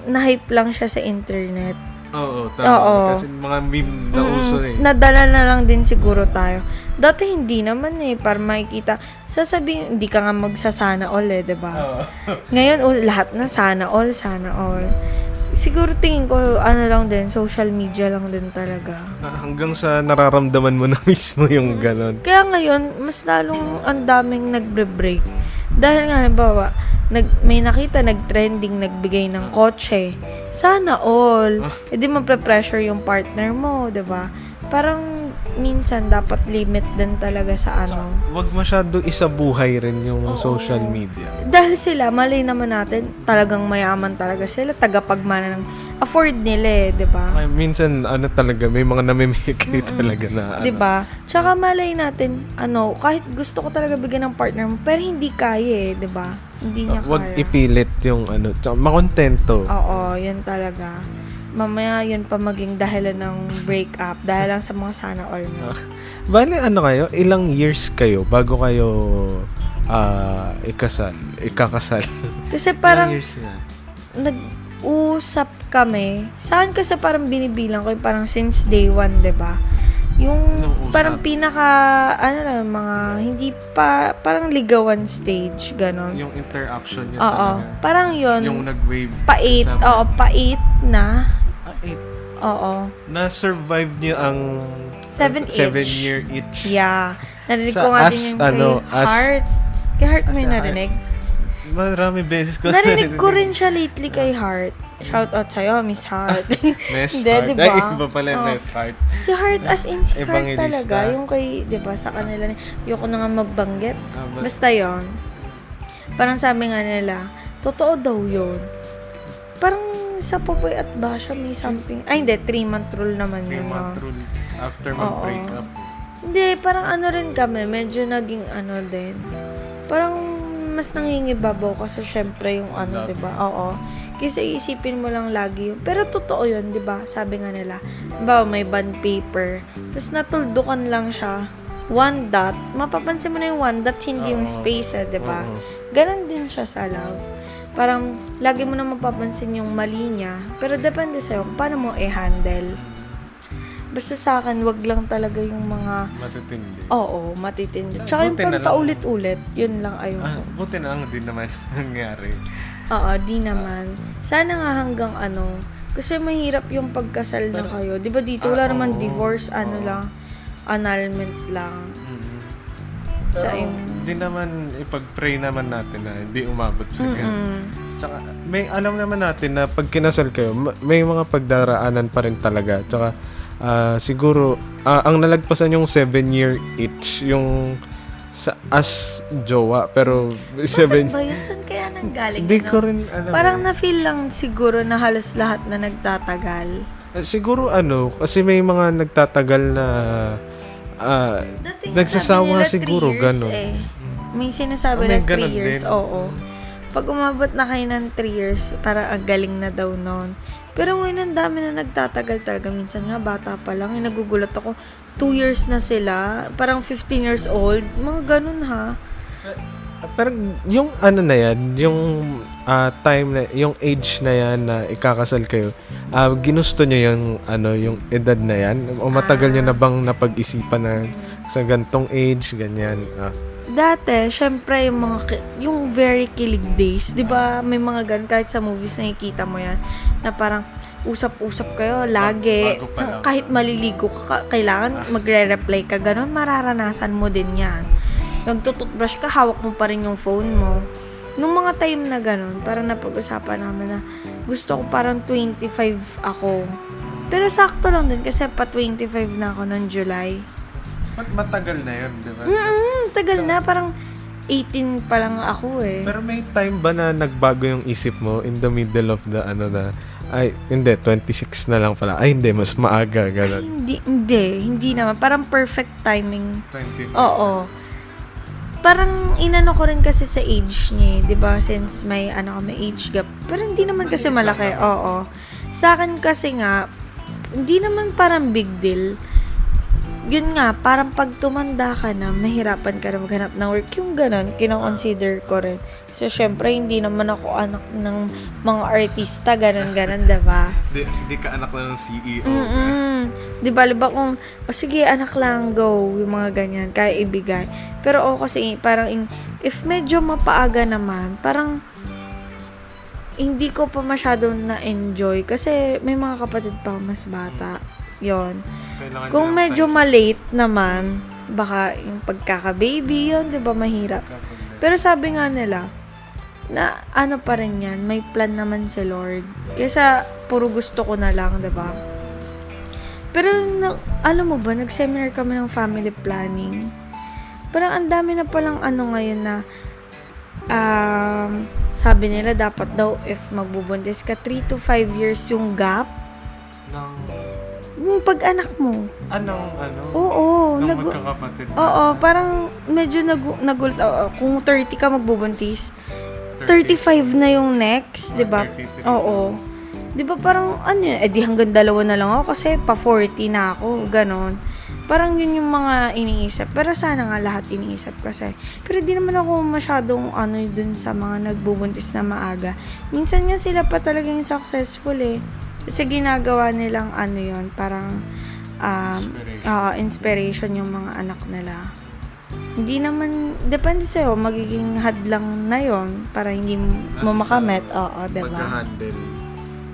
na-hype lang siya sa internet. Oo, tama. Kasi mga meme na uso eh. Nadala na lang din siguro tayo. Dati hindi naman eh, para makikita. Sasabihin, hindi ka nga magsasana all eh, diba? Ngayon, lahat na sana all. Siguro tingin ko, lang din, social media lang din talaga. Hanggang sa nararamdaman mo na mismo yung ganon. Kaya ngayon, mas lalong ang daming nagbre-break. Dahil nga, halimbawa, may nakita, nag-trending, nagbigay ng kotse. Sana all. Hindi magpe-pressure yung partner mo, diba? Parang minsan dapat limit din talaga sa Wag masyado isabuhay rin yung social media. Dahil sila, malay naman natin, talagang mayaman talaga sila, tagapagmana ng afford nila eh, di ba? Ay, minsan, talaga, may mga namimigay talaga na, Di ba? Tsaka malay natin, kahit gusto ko talaga bigyan ng partner mo, pero hindi kaya eh, di ba? Hindi niya kaya. Wag ipilit yung tsaka makontento. Oo, yun talaga. Mamaya yun pa maging dahilan ng breakup dahil lang sa mga sana all mo. Bale, kayo? Ilang years kayo bago kayo ikakasal? Kasi parang Ilang years na? usap kami. Saan kasi parang binibilang ko yung parang since day one, 'di ba? Yung Nung usap. parang pinaka ano lang, mga hindi pa parang ligawan stage ganon. Yung interaction niya Oo, talaga. parang yun. Yung nag-wave. Pait, kasama. oo, pait na. Ah, 8. Oo. Na-survive niyo ang 7 7-year itch. Yeah. Narinig Sa ko nga as, din yung ano, kay as- Heart. Kay Heart mo as yung a narinig? Marami beses ko Narinig ko rin siya lately kay Heart. Shout out sa'yo, Miss Heart. Miss Hindi, Heart. diba? Ay, iba pala yung Oo. Miss Heart. Si Heart, as in si Heart Evangelista. talaga. Yung kay, di ba, sa kanila, ayoko na nga magbanggit. But, Basta yon. Parang sabi nga nila, totoo daw yun. Parang sa Popoy at Basha may something. Ay, hindi, 3-month rule naman yun. 3-month rule after Oo. mag-break up. Hindi, parang ano rin kami, medyo naging ano din. Parang mas nangingibabaw kasi syempre yung ano, Love. 'di ba? Oo. Kasi isipin mo lang lagi yun. Pero totoo yun, 'di ba? Sabi nga nila, ba may bond paper. Tapos natuldukan lang siya. One dot. Mapapansin mo na yung one dot, hindi yung Oo. space, 'di ba? Oo. Ganon din siya sa love. Parang lagi mo na mapapansin yung mali niya. Pero depende sa'yo kung paano mo i-handle. Basta sa akin, wag lang talaga yung mga Matitindi. oo, matitindi. Tsaka yung Buti na lang. paulit-ulit, yun lang ayoko. Buti na lang din naman nangyari. Oo, di naman. Sana nga hanggang ano, kasi mahirap yung pagkasal na kayo. Di ba dito wala naman oo. divorce, ano Oo. lang, annulment lang. Sa Pero, yung... di naman ipag-pray naman natin na hindi umabot sa ganun. Tsaka, may alam naman natin na pag kinasal kayo, may mga pagdaraanan pa rin talaga. Tsaka, siguro, ang nalagpasan yung 7-year itch, yung sa as jowa, pero Bakit 7... ba yun? Saan kaya nanggaling? Hindi yun, ko no? rin alam. Parang na-feel lang siguro na halos lahat na nagtatagal. Siguro kasi may mga nagtatagal na Dati nga nagsasawa sabi nila siguro 3 years ganun. eh. May sinasabi May na 3 ganun years, din. oo. Pag umabot na kayo ng 3 years, parang ang galing na daw noon. Pero ngayon ang dami na nagtatagal talaga. Minsan nga, bata pa lang. Nagugulat ako, 2 years na sila. Parang 15 years old. Mga ganun ha. Parang yung ano na yan, yung time na, yung age na yan na ikakasal kayo, ginusto nyo yung yung edad na yan? O matagal nyo na bang napag-isipan na sa gantong age, ganyan? Dati, syempre, yung very kilig days, di ba, may mga ganun, kahit sa movies nakikita mo yan, na parang usap-usap kayo, lagi, Bago pa lang. kahit maliligo ka, kailangan magre-reply ka, ganun, mararanasan mo din yan. Nagtututbrush ka, hawak mo pa rin yung phone mo. Nung mga time na ganun, parang napag-usapan namin na gusto ko parang 25 ako. Pero sakto lang din kasi pa 25 na ako noong July. Matagal na yun, di ba? Tagal na, parang 18 pa lang ako eh. Pero may time ba na nagbago yung isip mo in the middle of the ay, hindi, 26 na lang pala. Ay, hindi, mas maaga, gano'n. Hindi naman. Parang perfect timing. 25. Oo. Parang inano ko rin kasi sa age niya, 'di ba? Since may kami age gap. Pero hindi naman kasi malaki. Oo. Sa akin kasi nga hindi naman parang big deal. Yun nga, parang pag tumanda ka na, mahirapan ka na maghanap ng work. Yung ganun, kino-consider ko rin. So, syempre, hindi naman ako anak ng mga artista, ganun, diba? Hindi ka anak na ng CEO. Diba, kung, sige, anak lang, go, yung mga ganyan, kaya ibigay. Pero kasi, parang, if medyo mapaaga naman, parang, hindi ko pa masyadong na-enjoy kasi may mga kapatid pa mas bata. Yon. Kailangan Kung nyo ng medyo time malate naman, baka yung pagkaka-baby yun, di ba, mahirap. Pero sabi nga nila, na ano pa rin yan, may plan naman si Lord. Kesa puro gusto ko na lang, di ba? Pero, alam mo ba, nag-seminar kami ng family planning. Parang ang dami na palang ngayon na, sabi nila dapat daw if magbubuntis ka 3 to 5 years yung gap yung pag-anak mo. Oo, ng magkakapatid. Oo, parang medyo nagulat. Kung 30 ka magbubuntis, 35 na yung next, 'di ba? 33. Oo. 'Di ba parang di hanggang 2 na lang ako kasi pa 40 na ako, ganon. Parang yun yung mga iniisip. Pero sana nga lahat iniisip kasi. Pero di naman ako masyadong dun sa mga nagbubuntis na maaga. Minsan nga sila pa talagang successful eh. Kasi ginagawa nilang yun, parang inspiration yung mga anak nila. Hindi naman, depende sa'yo, magiging hadlang na yon para hindi mo makamit. Oo, diba? Pagka-handle.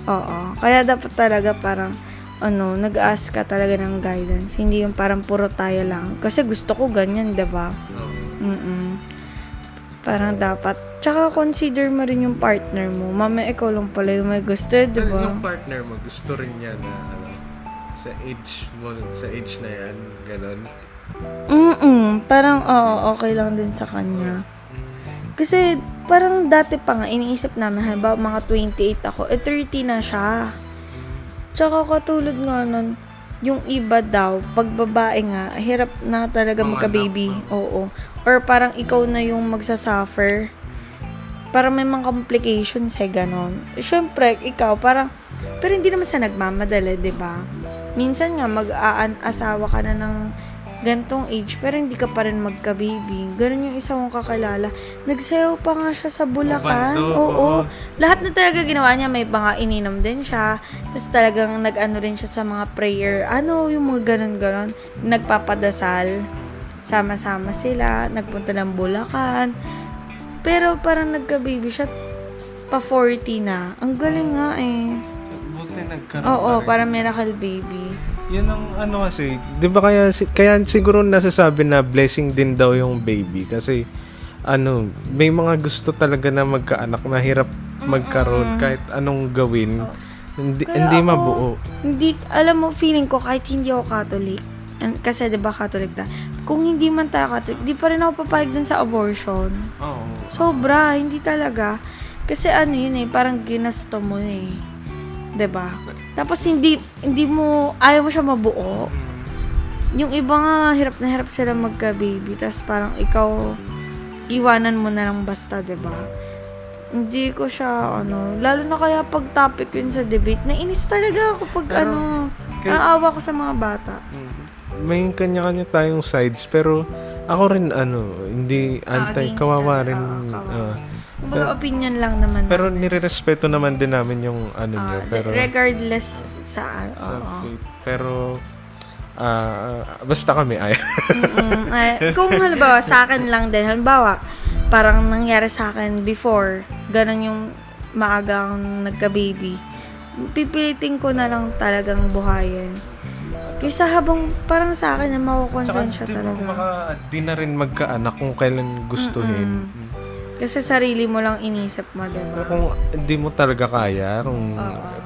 Oo. Kaya dapat talaga parang, nag-ask ka talaga ng guidance. Hindi yung parang puro tayo lang. Kasi gusto ko ganyan, diba? Parang dapat. Tsaka consider mo rin yung partner mo. Mama, ikaw lang pala yung may gusto, diba? Yung partner mo, gusto rin niya na, sa age mo, sa age na yan, ganon. Parang, okay lang din sa kanya. Kasi, parang dati pa nga, iniisip namin, halimbawa, mga 28 ako, 30 na siya. Tsaka katulad nga nun, yung iba daw, pag babae nga, hirap na talaga magka-baby. Oo. Or parang ikaw na yung magsasuffer. Parang may mga complications ganon. Siyempre, ikaw, parang, pero hindi naman sa nagmamadali, diba? Minsan nga, mag-asawa ka na ng gantong age, pero hindi ka pa rin magka-baby. Ganon yung isa kong kakilala. Nagsayaw pa nga siya sa Bulacan. Oo. Lahat na talaga ginawa niya. May mga ininom din siya. Tapos talagang nag-ano rin siya sa mga prayer. Yung mga ganon-ganon. Nagpapadasal. Sama-sama sila. Nagpunta ng Bulacan. Pero parang nagka-baby siya. Pa 40 na. Ang galing nga eh. Buti nagkaroon Oo, pa rin. parang miracle baby. Yan ang kasi, 'di ba kaya siguro nasasabi na blessing din daw yung baby kasi may mga gusto talaga na magkaanak na hirap magkaroon kahit anong gawin. Hindi ako, mabuo. Hindi, alam mo, feeling ko kahit hindi ako Catholic, kasi 'di ba Catholic na, kung hindi man tayo Catholic, di pa rin ako papayag dun sa abortion. Oo. Sobra, hindi talaga. Kasi yun parang ginasto mo eh. 'Di ba? Tapos hindi mo, ayaw mo siya mabuo. Yung iba nga, hirap na hirap sila magka-baby. Tapos parang ikaw, iwanan mo na lang basta, 'di ba? Hindi ko siya, lalo na kaya pag topic yun sa debate, nainis talaga ako pag naawa ko sa mga bata. May kanya-kanya tayong sides pero ako rin hindi Against kawawa ka, rin. kawawa. Kumbaga, opinion lang naman. Pero nirerespeto naman din namin yung niyo. Pero regardless sa faith. Pero basta kami ay. Kung halimbawa sa akin lang din, halimbawa parang nangyari sa akin before, ganun yung maaga akong nagka-baby, pipilitin ko na lang talagang buhayin. Kaysa habang parang sa akin na makukonsensya talaga. Baka di na rin magkaanak kung kailan gustuhin. Kasi sarili mo lang inisip mo, diba? Kung hindi mo talaga kaya, kung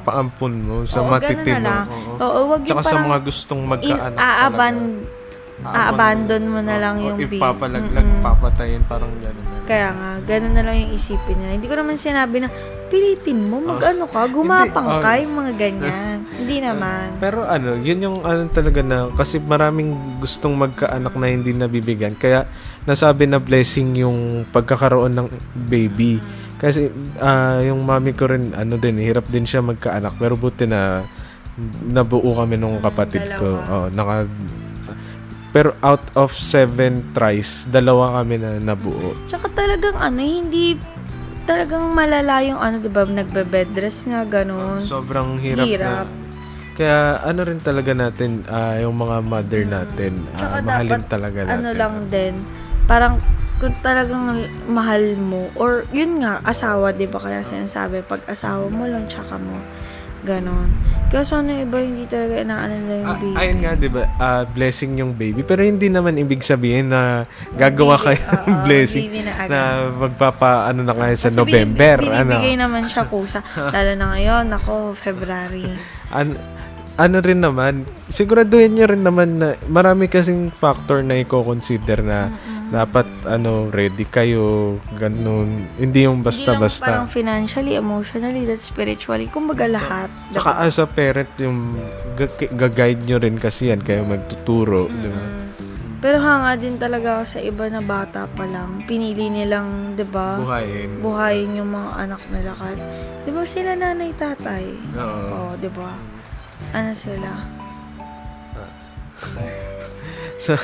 paampun mo sa ganun matitin na lang. mo. Oo, wag yung Tsaka sa parang mga gustong magkaanak a-abandon mo na lang yung baby. Ipapalaglag, papatayin, parang gano'n. Kaya nga, gano'n na lang yung isipin nila. Hindi ko naman sinabi na, pilitin mo, gumapang ka, yung mga ganyan. Hindi naman. Pero yun yung talaga na, kasi maraming gustong magkaanak na hindi nabibigyan. Kaya, nasabi na blessing yung pagkakaroon ng baby. Kasi, yung mami ko rin, din, hirap din siya magkaanak. Pero buti na, nabuo kami nung kapatid ko. Pero out of 7 tries, 2 kami na nabuo. Tsaka talagang hindi talagang malala yung diba, nagbe-bedrest nga, ganun. Sobrang hirap. Kaya rin talaga natin, yung mga mother natin, mahalin dapat, talaga natin. lang din, parang kung talagang mahal mo, or yun nga, asawa, diba kaya sinasabi, pag asawa mo lang, tsaka mo, ganon. Kaso iba, hindi talaga inaano na yung baby. Ayun nga, diba, blessing yung baby. Pero hindi naman ibig sabihin na gagawa kayo ng blessing na magpapa, na kayo sa kasi November. Binibigay naman siya kusa. Lalo na ngayon, February. Rin naman, siguraduhin nyo rin naman na marami kasing factor na i-consider na dapat ready kayo, ganun. Hindi yung basta-basta. Hindi lang parang financially, emotionally, that's spiritually. Kumbaga lahat. Saka as a parent, yung gag-guide nyo rin kasi yan, kayo magtuturo. Diba? Pero hanga din talaga ako sa iba na bata pa lang. Pinili nilang, diba? Buhayin yung mga anak nila. Diba sila nanay, tatay? Oo. Diba? Ano sila? So,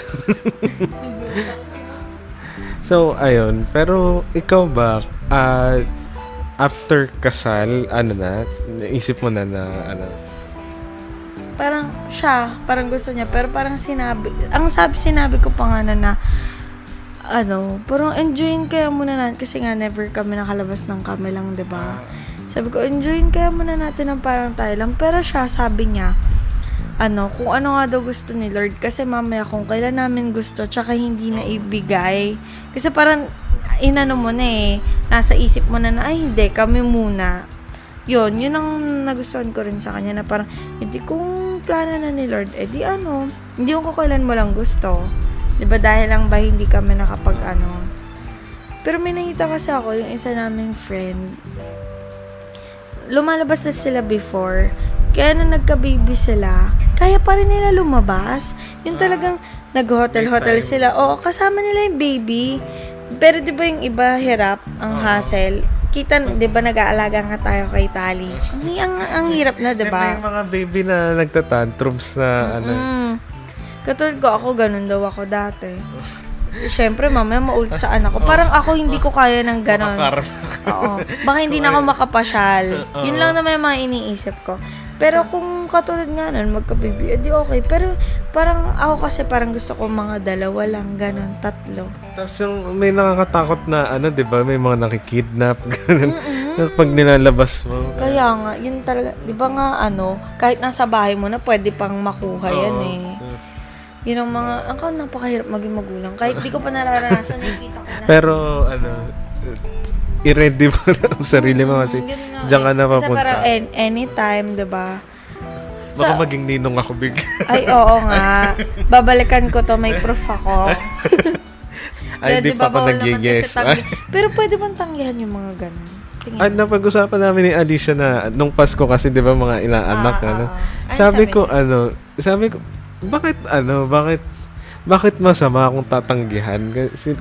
so ayun. Pero, ikaw ba, after kasal, ano na, naisip mo na ano, Parang siya, parang gusto niya, pero parang sinabi ko pa nga na parang enjoyin kaya muna natin, kasi nga never kami nakalabas ng kami lang, 'di ba? Sabi ko, enjoyin kaya muna natin ng parang tayo lang. Pero siya, sabi niya, kung ano nga daw gusto ni Lord, kasi mamaya kung kailan namin gusto, tsaka hindi na ibigay. Kasi parang, mo na nasa isip mo na ay hindi, kami muna. Yun ang nagustuhan ko rin sa kanya, na parang, hindi kung plano na ni Lord, hindi ko kailan mo lang gusto. Diba, dahil lang ba hindi kami nakapag Pero may nakita kasi ako, yung isa naming friend, lumalabas na sila before, kaya nung nagka-baby sila, kaya pa rin nila lumabas. Yung talagang nag-hotel sila. Oo, kasama nila yung baby. Pero di ba yung iba hirap, ang hassle? Kita, di ba nag-aalaga nga tayo kay Tali? Ang hirap na, di ba? May mga baby na nagtatantrums na Katulad ko, ako ganun daw ako dati. Siyempre, mamaya maulit sa anak ko. Parang ako hindi ko kaya ng ganon. Oo. Baka hindi na ako makapasyal. Yun lang naman yung mga iniisip ko. Pero kung katulad nga nun, magka-baby, edi okay. Pero parang ako kasi parang gusto ko mga dalawa lang, ganon, 3. Tapos yung may nakakatakot na di ba, may mga nakikidnap, ganun. Pag nilalabas mo. Kaya nga, yun talaga, di ba nga kahit nasa bahay mo na, pwede pang makuha yan Yun ang mga, napakahirap maging magulang. Kahit di ko pa nararanasan, nakikita ko na. Pero, i-ready mo na ang sarili mo kasi diyan ka na Kasi papunta. parang anytime, diba? Baka maging ninong ako bigla. Ay, oo nga. Babalikan ko to, may proof ako. Ay, di pa ako bawal naman nag-guess. kasi pero pwede bang tanggihan yung mga ganun? Tingin. Napag-usapan namin ni Alicia na nung Pasko kasi, di ba, mga inaanak, Sabi ko, bakit masama kung tatanggihan?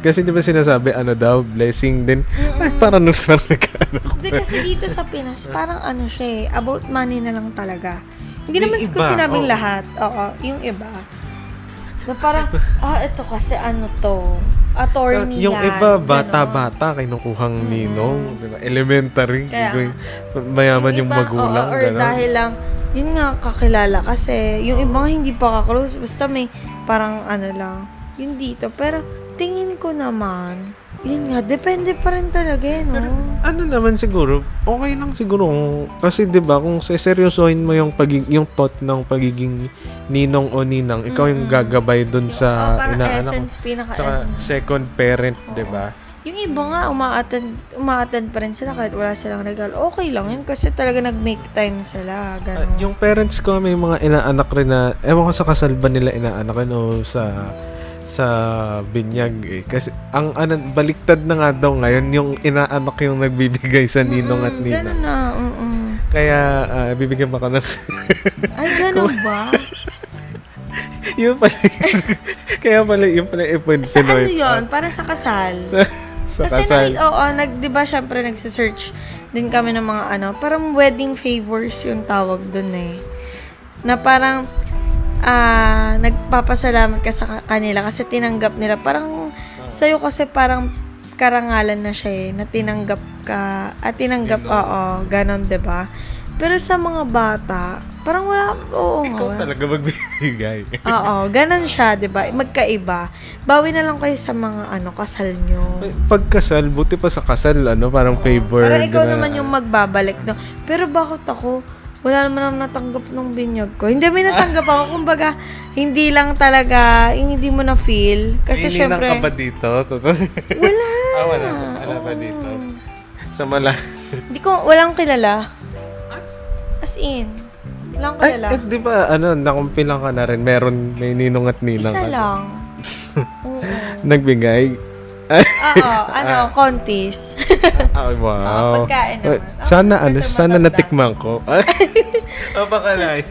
Kasi di ba sinasabi, daw, blessing din. Ay, parang nagkaanak ko. Hindi, kasi dito sa Pinas, parang siya about money na lang talaga. Hindi naman Yung ko iba, sinabing lahat. Oo, yung iba. Na parang, ito kasi attorney Yung yan. iba, Ganon. bata-bata, kinukuhang ninong. Di ba? Elementary. Kaya, mayaman yung iba, magulang. or dahil lang, yun nga, kakilala kasi. Yung iba nga hindi pa kaklose. Basta may parang lang. Yun dito. Pero, tingin ko naman, yun nga, depende pa rin talaga no? Pero, naman siguro, okay lang siguro. Kasi, di ba, kung seryosohin mo yung thought ng pagiging ninong o ninang, ikaw yung gagabay dun sa parang inaanak. essence, Tsaka, pinaka-essence. second parent, di ba? Yung iba nga, umaattend pa rin sila kahit wala silang regalo. Okay lang yun kasi talaga nag-make time sila. Ganun. Yung parents ko, may mga inaanak rin na, ewan ko sa kasal ba nila inaanak rin o sa binyag Kasi, baliktad na nga daw ngayon, yung inaanak yung nagbibigay sa ninong at ninang. Ganun na, Kaya, bibigyan pa ka ng... Ay, ganun ba? Yun pala. Kaya pala, yun pala ipon Sa yun? Para sa kasal? sa Kasi kasal. di ba syempre nagsisearch din kami ng mga parang wedding favors yung tawag dun na parang nagpapasalamat ka sa kanila kasi tinanggap nila. Parang sa'yo kasi parang karangalan na siya na tinanggap ka at tinanggap, ganon, diba? Pero sa mga bata, parang wala, Ikaw wala. talaga magbibigay. Oo, ganon siya, diba? Magkaiba. Bawi na lang kayo sa mga kasal nyo. Pagkasal, buti pa sa kasal, parang favor. Parang ikaw diba? naman yung magbabalik. No? Pero bakit ako? Wala naman akong natanggap ng binyag ko. Hindi, may natanggap ako. Kumbaga, hindi lang talaga, hindi mo na-feel. Kasi syempre... Ninang ka ba dito? Wala. Wala ba dito? Sa mala. Hindi ko, walang kilala. As in, walang kilala. Di ba, nakumpilang ka na rin. May ninong at ninang. Isa lang. Oo. Nagbigay. Oo, kontis. Ay, wow. Pagkain naman. Sana natikman ko. Napakalayo.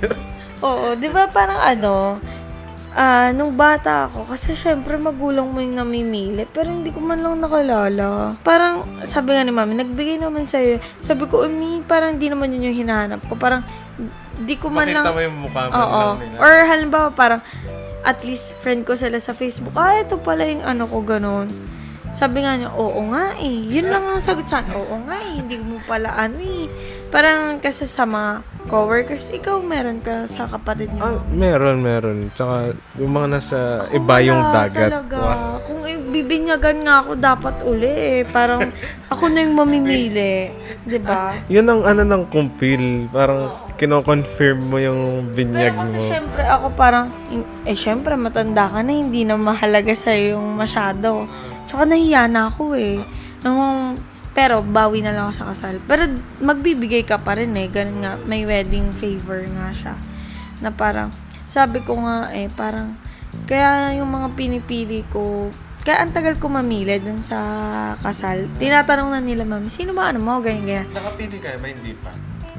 Oo, di ba parang nung bata ako, kasi syempre magulang mo yung namimili, pero hindi ko man lang nakalala. Parang, sabi nga ni mami, nagbigay naman sa'yo. Sabi ko, parang di naman yun yung hinahanap ko. Parang, di ko man lang... Makita mo yung mukha mo. Oo. Or halimbawa, parang, at least friend ko sila sa Facebook, ito pala yung ano ko, ganun. Sabi nga niya, oo nga eh. Yun lang ang sagot sa akin. Oo nga eh, hindi mo pala ano eh. Parang kasi sa mga coworkers, ikaw meron ka sa kapatid mo. Meron. Tsaka yung mga nasa Ako iba yung wala dagat. talaga. Kung bibinyagan nga ako, dapat uli eh. Parang ako na yung mamimili. 'Di ba? Yun ang ano ng kumpil. Parang kino-confirm mo yung binyag Pero kasi mo. syempre ako parang, syempre matanda ka na, hindi na mahalaga sa'yo yung masyado. Tsaka nahiya na ako eh. Pero bawi na lang ako sa kasal. Pero magbibigay ka pa rin eh. Ganun nga, may wedding favor nga siya. Na parang, sabi ko nga eh, parang, kaya yung mga pinipili ko, kaya ang tagal ko mamili dun sa kasal. Tinatanong na nila, mami, sino ba ano mo? Ganyan. Nakapili ka ba? Hindi pa.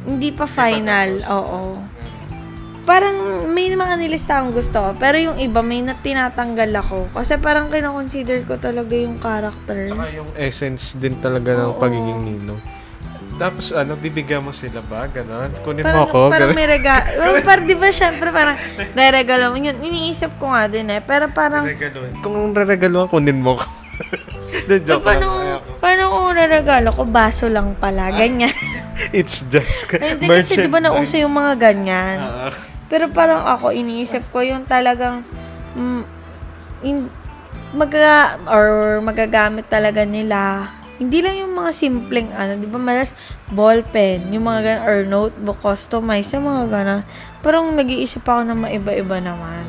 Hindi pa final, oo. Parang may mga nilista akong gusto ko, pero yung iba may tinatanggal ako. Kasi parang kinakonsider ko talaga yung character. Tsaka yung essence din talaga ng Oo. pagiging ninong. Tapos bibigyan mo sila ba? Ganon? Kunin mo Parang, ako? parang Ganon? may regalo. Well, parang di ba syempre parang re-regalo mo yun. Iniisip ko nga din eh. Pero parang, Regaluhan. Kung reregalo ka, kunin mo ko. The joke lang. Ayoko. paano kung re-regalo ko, baso lang pala. Ganyan. It's just Hindi kasi di ba nauso yung mga ganyan. Ah. Pero parang ako, iniisip ko yung talagang magagamit talaga nila. Hindi lang yung mga simpleng di ba malas ballpen, yung mga ganun, or notebook, customize, yung mga ganun. Parang nag-iisip ako ng maiba-iba naman.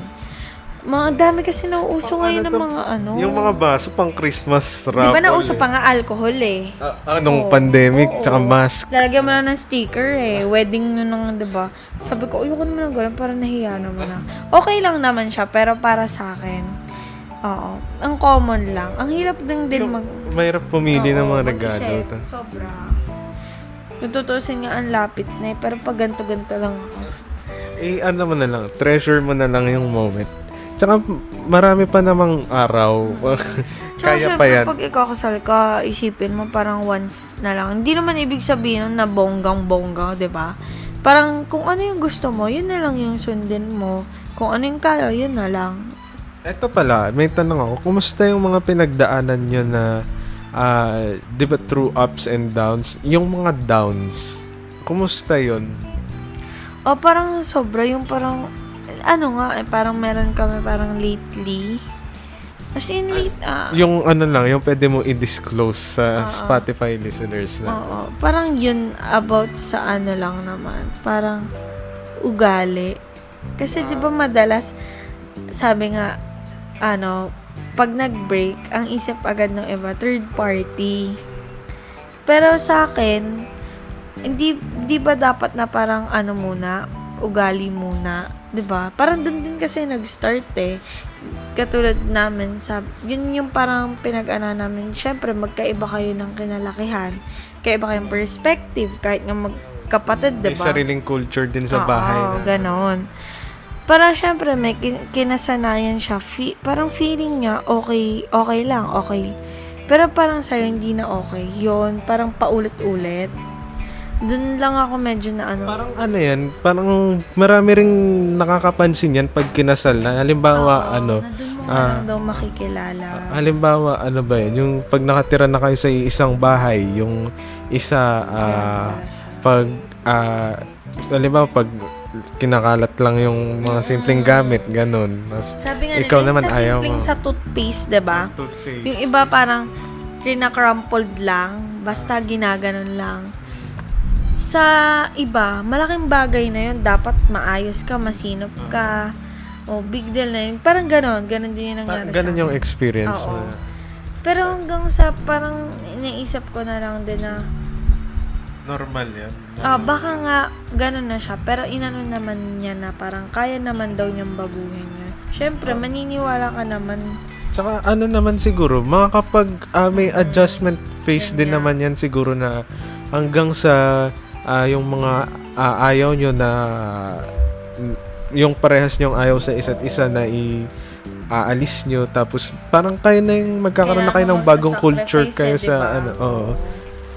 Mga dami kasi nauuso ngayon ng mga Yung mga baso pang Christmas Di raffle. ba nauso pa nga alcohol eh. Nung Oo. pandemic, Oo. tsaka mask. Lalagyan mo na ng sticker eh. Wedding nun ng, diba? Sabi ko, ayoko naman ng ganun. Parang nahiya naman na. Okay lang naman siya, pero para sa akin, oo. Ang common lang. Ang hirap din Mahirap pumili ng mga regalo. mag-isip. Sobra. Natutusin nga ang lapit na eh. Pero pag ganto-ganto lang ako. Ano mo na lang, treasure mo na lang yung moment. Tsaka marami pa namang araw. Kaya pa yan. Pag ikaw kasal ka, isipin mo parang once na lang. Hindi naman ibig sabihin nun na bonggang-bongga, 'di ba? Parang kung ano yung gusto mo, yun na lang yung sundin mo. Kung ano yung kaya, yun na lang. Eto pala, may tanong ako. Kumusta yung mga pinagdaanan nyo na, di ba, through ups and downs? Yung mga downs, kumusta yun? O parang sobra yung parang, parang meron kami parang lately. As in, Yung lang, yung pwede mo i-disclose sa Spotify listeners na. oo. Parang yun about sa lang naman. Parang ugali. Kasi di ba madalas, sabi nga, pag nag-break, ang isip agad ng iba, third party. Pero sa akin, hindi ba dapat na parang muna, ugali muna, 'di ba? Parang doon din kasi nag-start eh. Katulad namin yun yung parang pinag-ana namin. Syempre magkaiba kayo ng kinalakihan. Kaiba kayong perspective kahit nga magkapatid, 'di May ba? sariling culture din sa bahay Oo, na. ganon. Parang syempre may kinasanayan siya. Parang feeling niya okay lang, okay. Pero parang sa'yo hindi na okay. Yun, parang paulit-ulit. Doon lang ako medyo na Parang yan, parang marami ring nakakapansin yan pag kinasal na. Halimbawa, na doon mo na lang daw makikilala. halimbawa, ba yan? Yung pag nakatira na kayo sa isang bahay, yung isa, pag, halimbawa, pag kinakalat lang yung mga simpleng gamit, ganun. Sabi nga ikaw nila, naman sa ayaw simpleng mo. sa toothpaste, diba? Toothpaste. Yung iba parang crumpled lang, basta ginaganon lang. Sa iba, malaking bagay na yun. Dapat maayos ka, masinop ka. O, big deal na yun. Parang ganon din yung nangyari Ganun sa yung akin. experience. Oo. Na, Pero hanggang sa parang iniisip ko na lang din na normal yan. baka nga ganon na siya. Pero inano naman niya na parang kaya naman daw niyang baguhin niya. Syempre, maniniwala ka naman. Tsaka naman siguro, kapag may adjustment phase din naman yan siguro na hanggang sa yung mga ayaw nyo na yung parehas nyong ayaw sa isa't isa na aalis nyo, tapos parang kayo na yung magkakaroon na kayo ng bagong culture kayo sa diba? oo.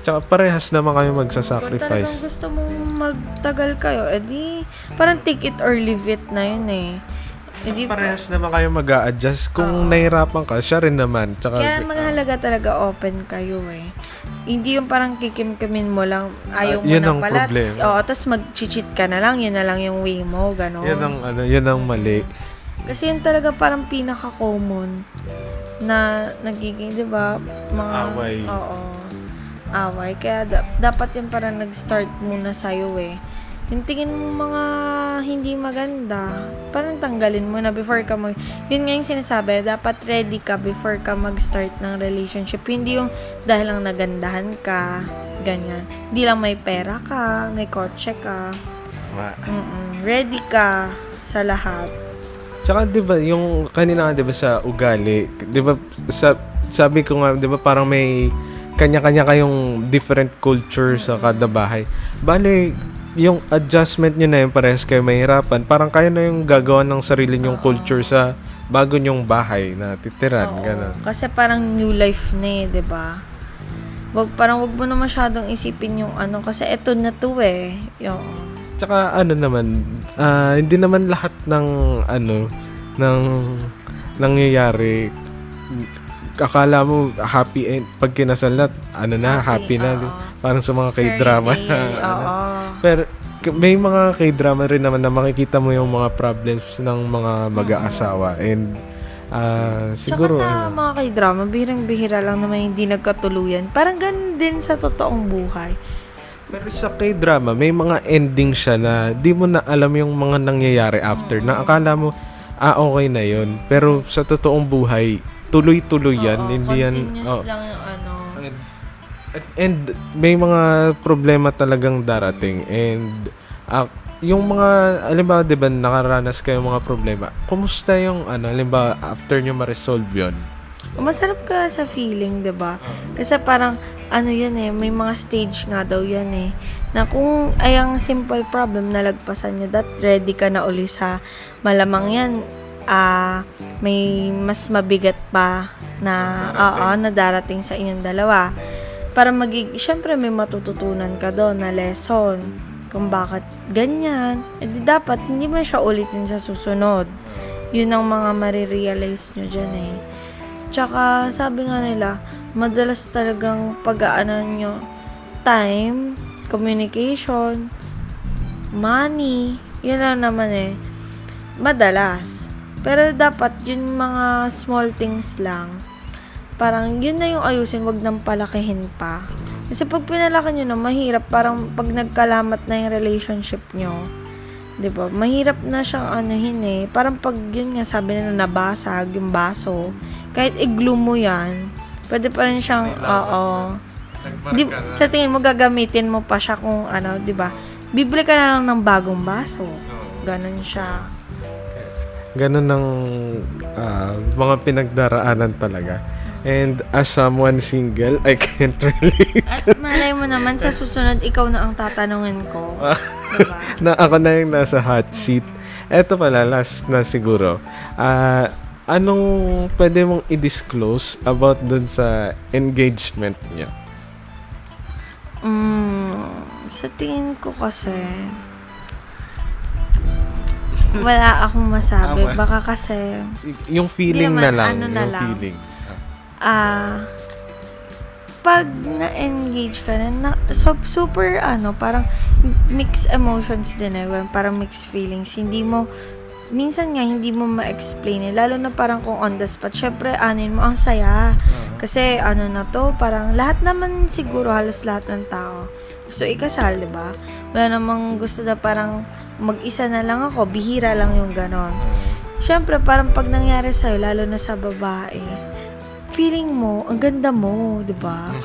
Tsaka parehas naman kayo Kung talagang magsasacrifice. gusto mong magtagal kayo, edi parang take it or leave it na yun eh. Hindi Parehas naman kayo mag-a-adjust. Kung nahirapan ka, siya rin naman. Tsaka, Kaya mahalaga talaga open kayo eh. Hindi yung parang kikimkimin mo lang, ayaw mo yun na ang pala. problema. Oo, tapos mag-cheat ka na lang, yun na lang yung way mo, gano'n. yun ang mali. Kasi yun talaga parang pinaka-common na nagiging, di ba, mga... Away. Oo. Away. Kaya dapat yun parang nag-start muna sa'yo eh. Yung tingin mo mga hindi maganda, parang tanggalin mo na before ka yun nga yung sinasabi, dapat ready ka before ka mag-start ng relationship. Hindi yung dahil lang nagandahan ka, ganyan. Hindi lang may pera ka, may kotse ka. Ready ka sa lahat. Tsaka 'di ba yung kanina 'di ba sa ugali, 'di ba sabi ko nga 'di ba parang may kanya-kanya kayong different culture sa kada bahay. Bale yung adjustment nyo na yun, parehas kayo mahirapan, parang kayo na yung gagawa ng sarili nyong culture sa bago nyong bahay na titiran, gano'n. Kasi parang new life na eh, 'di ba? Wag mo na masyadong isipin yung ano kasi eto na to eh. Yung Tsaka ano naman, hindi naman lahat ng ng nangyayari akala mo happy end pag kinasal na happy na parang sa mga K-drama na pero may mga K-drama rin naman na makikita mo yung mga problems ng mga mag-aasawa and siguro tsaka sa mga K-drama bihirang-bihira lang naman hindi nagkatuluyan, parang ganun din sa totoong buhay. pero sa K-drama may mga ending siya na di mo na alam yung mga nangyayari after na akala mo okay na yun pero sa totoong buhay tuloy-tuloy yan, hindi yan continuous lang yung ano. And may mga problema talagang darating and yung mga halimbawa 'di ba nakaranas kayo mga problema. Kumusta yung halimbawa after nyo ma-resolve 'yon? Masarap ka sa feeling, 'di ba? Kasi parang yan eh, may mga stage nga daw yan eh. Na kung ang simple problem nalagpasan nyo, that ready ka na uli sa malamang yan may mas mabigat pa na na darating sa inyong dalawa. Para syempre may matututunan ka doon na lesson kung bakit ganyan. Dapat hindi mo siya ulitin sa susunod. Yun ang mga marirealize nyo dyan eh. Tsaka sabi nga nila, madalas talagang pag-aanan nyo time, communication, money, yun lang naman eh. Madalas. Pero dapat yun mga small things lang. Parang yun na yung ayusin, wag nang palakihin pa. Kasi pag pinalaki nyo na, mahirap. Parang pag nagkalamat na yung relationship nyo, diba? Mahirap na siyang anuhin eh. Parang pag yun nga sabi na nabasag yung baso, kahit i-glue mo yan, pwede pa rin siyang, sa tingin mo, gagamitin mo pa siya kung diba? Bibili ka na lang ng bagong baso. Ganon siya. Ganon ng mga pinagdaraanan talaga. And as someone single, I can't relate. At malay mo naman, sa susunod, ikaw na ang tatanungin ko. Diba? Na ako na yung nasa hot seat. Eto pala, last na siguro. Anong pwede mong i-disclose about dun sa engagement niya? Sa tingin ko kasi, wala akong masabi. Baka kasi, yung feeling naman, na lang. na Yung lang. feeling. Pag na-engage ka na super parang mixed emotions din eh, parang mixed feelings. Minsan nga hindi mo ma-explain eh, lalo na parang kung on the spot, syempre mo ang saya. Kasi na to, parang lahat naman siguro, halos lahat ng tao gusto ikasal, diba? Wala namang gusto na parang mag-isa na lang ako, bihira lang yung ganon. Syempre parang pag nangyari sa'yo, lalo na sa babae, feeling mo, ang ganda mo, diba?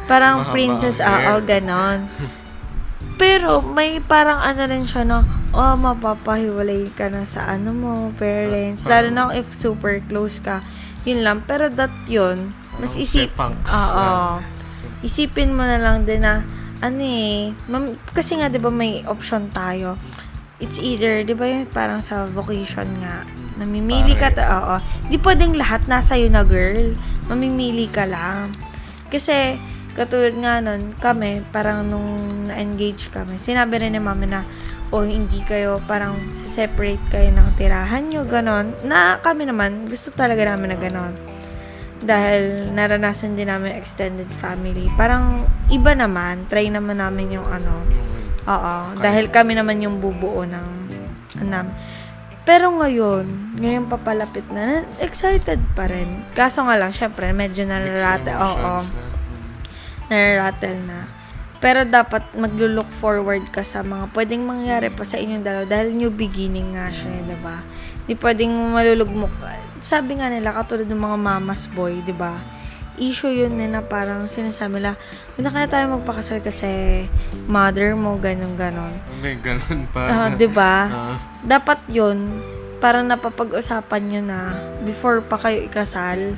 Parang princess, ganon. Pero may parang rin siya na, mapapahiwalay ka na sa mo, parents. Lalo na if super close ka. Yun lang. Pero yun, mas isipin mo na lang din na, kasi nga, diba, may option tayo. It's either, diba, parang sa vocation nga, mamimili ka, di pwedeng lahat nasa iyo na, girl. Mamimili ka lang. Kasi, katulad nga nun, kami, parang nung na-engage kami, sinabi rin ni mami na, o hindi kayo parang separate kayo ng tirahan nyo, ganon. Na kami naman, gusto talaga namin na ganon. Dahil naranasan din namin extended family. Parang iba naman, try naman namin yung ano. Oo, dahil kami naman yung bubuo ng pero ngayon papalapit na, excited pa rin. Kaso nga lang, syempre, medyo nararatel na. Pero dapat maglo-look forward ka sa mga pwedeng mangyari pa sa inyong dalawa dahil new beginning nga siya, diba? Hindi pwedeng malulugmok. Sabi nga nila, katulad ng mga mama's boy, diba? Issue yun na parang sinasabi nila, hindi na kaya tayo magpakasal kasi mother mo, ganon. May ganun pa. Diba? Dapat yun, parang napapag-usapan nyo na before pa kayo ikasal.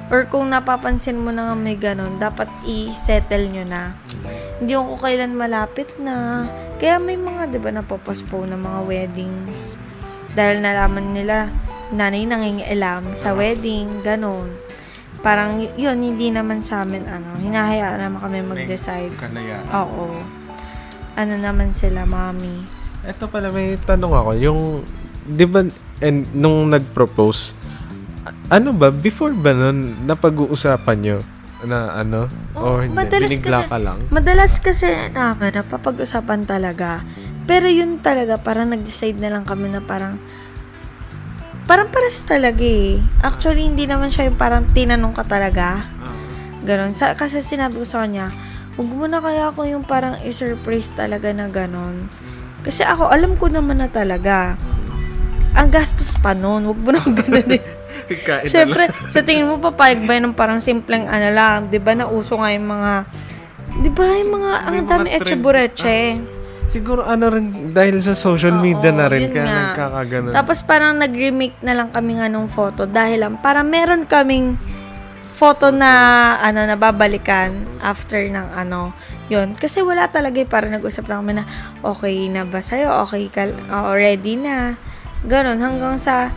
Or kung napapansin mo na nga may ganon, dapat i-settle nyo na. Hindi ko kailan malapit na. Kaya may mga, diba, napopostpone na mga weddings. Dahil nalaman nila, nanay nangingialam sa wedding, ganon. Parang yun, hindi naman sa amin, hinahayaan naman kami mag-decide. Kalayaan. Oo. Ano naman sila, mami? Eto pala, may tanong ako. Yung, di ba, nung nag-propose, ano ba, before ba nun, napag-uusapan nyo na o hindi, binigla ka lang? Madalas kasi namin, napapag-usapan talaga. Pero yun talaga, parang nag-decide na lang kami na parang pares talaga eh. Actually, hindi naman siya yung parang tinanong ka talaga. Ganon. Kasi sinabi ko sa kanya, huwag mo na kaya ako yung parang i-surprise talaga na ganon. Kasi ako, alam ko naman na talaga. Ang gastos pa nun. Huwag mo na ganon eh. Siyempre, sa tingin mo, papayag ba yun ng parang simpleng lang? Diba, nauso nga yung mga, diba, yung mga, ang dami etche-bureche. Siguro rin, dahil sa social media na rin, kaya nga. nagkakaganon. Tapos parang nag-remake na lang kami nga nung photo dahil lang, parang meron kaming photo na, nababalikan after ng yun. Kasi wala talaga parang nag-usap lang kami na, okay na ba sa'yo? Okay ka, ready na. Ganon, hanggang sa,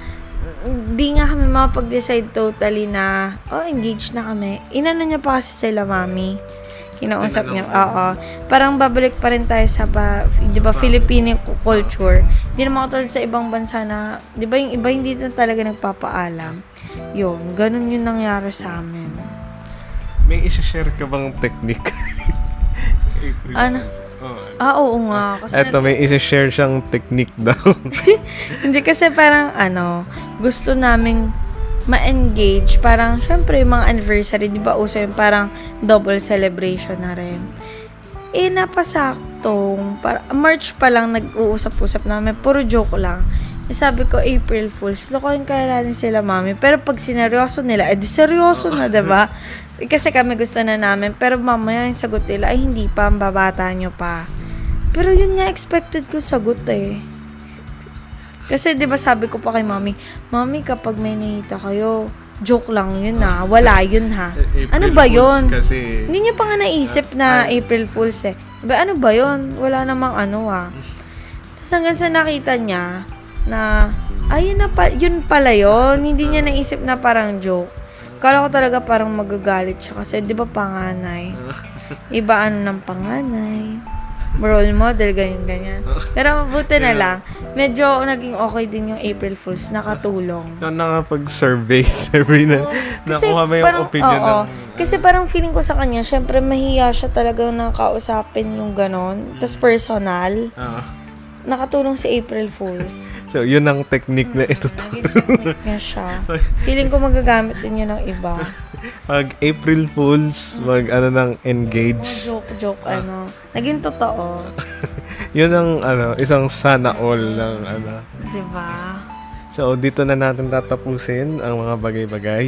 di nga kami mapag-decide totally na, engaged na kami. Inano niya pa kasi sila, mami. Kinausap niya, parang babalik pa rin tayo sa, di ba, Filipino culture. Hindi naman katulad sa ibang bansa na, di ba, yung iba hindi na talaga nagpapaalam. Yun, ganun yung nangyari sa amin. May isa-share ka bang technique? Oo nga. Kasi Eto, may isa-share siyang technique daw. hindi kasi parang, gusto naming ma-engage, parang, syempre, yung mga anniversary, di ba, uso yung parang double celebration na rin. Napasaktong, March pa lang nag-uusap-usap namin, puro joke lang. Sabi ko, April Fools, lokohin kaya natin sila, mami. Pero pag sineryoso nila, di seryoso na, diba? Kasi kami gusto na namin, pero mamaya yung sagot nila, ay hindi pa, ang babata nyo pa. Pero yun nga, expected ko sagot eh. Kasi 'di ba sabi ko pa kay mami, "Mami, kapag may nakita kayo, joke lang 'yun ha. Wala 'yun ha." Ano ba 'yun? Kasi Hindi niya pa nga naisip na April Fools eh. Diba, ano ba 'yun? Wala namang Tapos hanggang sa nakita niya na ayun na pa, yun pala 'yun. Hindi niya naisip na parang joke. Kala ko talaga parang magagalit siya kasi 'di ba panganay. Iba ng panganay. Role model, ganyan. Pero mabuti na lang. Medyo naging okay din yung April Fools. Nakatulong. So, nakapag-survey na nakuha mo yung opinion ng... Kasi parang feeling ko sa kanya, syempre mahiya siya talaga na kausapin yung ganon. Tapos personal. Nakatulong si April Fools. So, yun ang technique na ito. Technique niya siya. Feeling ko magagamit din yun ng iba. Pag April Fools, ng engage. Joke, Naging totoo. Yun ang, isang sana all ng, Diba? So, dito na natin tatapusin ang mga bagay-bagay.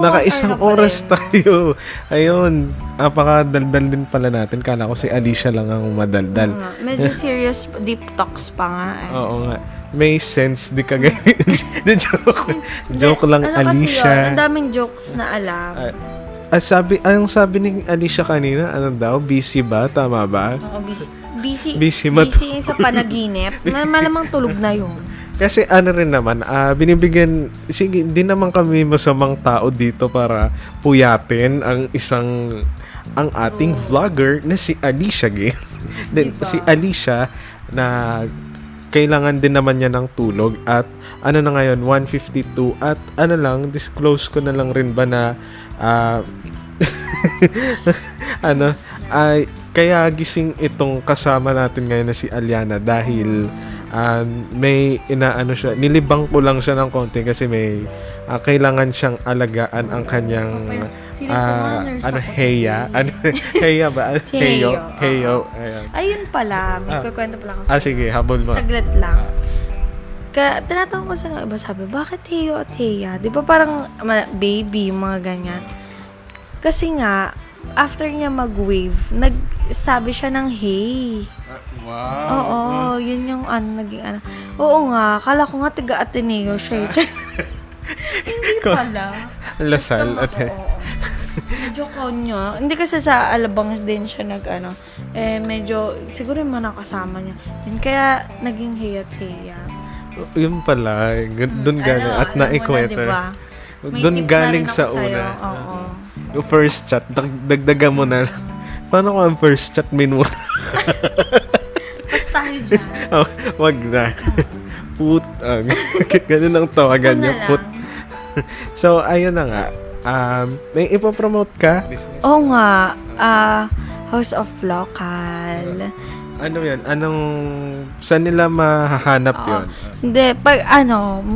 Nakaisang oras tayo. Ayun, napakadaldal din pala natin. Kala ko si Alicia lang ang madaldal. Medyo serious deep talks pa nga eh. Oo nga. May sense di ka ganyan. Joke lang, Alicia. Kasi yun, ang daming jokes na alam. Ang sabi ni Alicia kanina, busy ba? Tama ba? Oo, busy. Busy Busy sa panaginip. Malamang tulog na yun. Kasi rin naman, binibigyan, sige, di naman kami masamang tao dito para puyatin ang isang ang ating vlogger na si Alicia Gale. Then, Diba? si Alicia na kailangan din naman niya ng tulog at ano na ngayon 1:52 at ano lang disclose ko na lang rin ba na ano ay kaya gising itong kasama natin ngayon na si Aliana dahil may inaano siya, nilibang ko lang siya ng konti kasi may kailangan siyang alagaan ang kanyang Heya. Heya ba? Si Heyo. Heyo. Heyo. Ayan. Ayun pala, may kukwento pala ako Sige, habol mo. Saglit lang. Tinatanong ko sa mga iba, sabi, bakit Heyo at Heya? Di ba parang baby, mga ganyan. Kasi nga, after niya mag-wave, nagsabi siya ng hey. Wow. Oo, yun yung naging Oo nga, kala ko nga taga-Ateneo siya. Hindi pala. Lasal at Medyo konyo. Hindi kasi sa Alabang din siya medyo, siguro yung mga nakasama niya. Yun, kaya naging Heya at Heya. Yun pala, doon galing at naikwento. Diba? Doon galing sa una. Oo. Yung first chat, dagdagan mo na lang. Paano kung ang first chat minura? Pastahe dyan. Wag na. Putang. Ganun ang tawagan niya. Put. So, ayun na nga. May ipopromote ka? Oo nga. House of Local. Ano yan? Saan nila mahahanap yun? Hindi,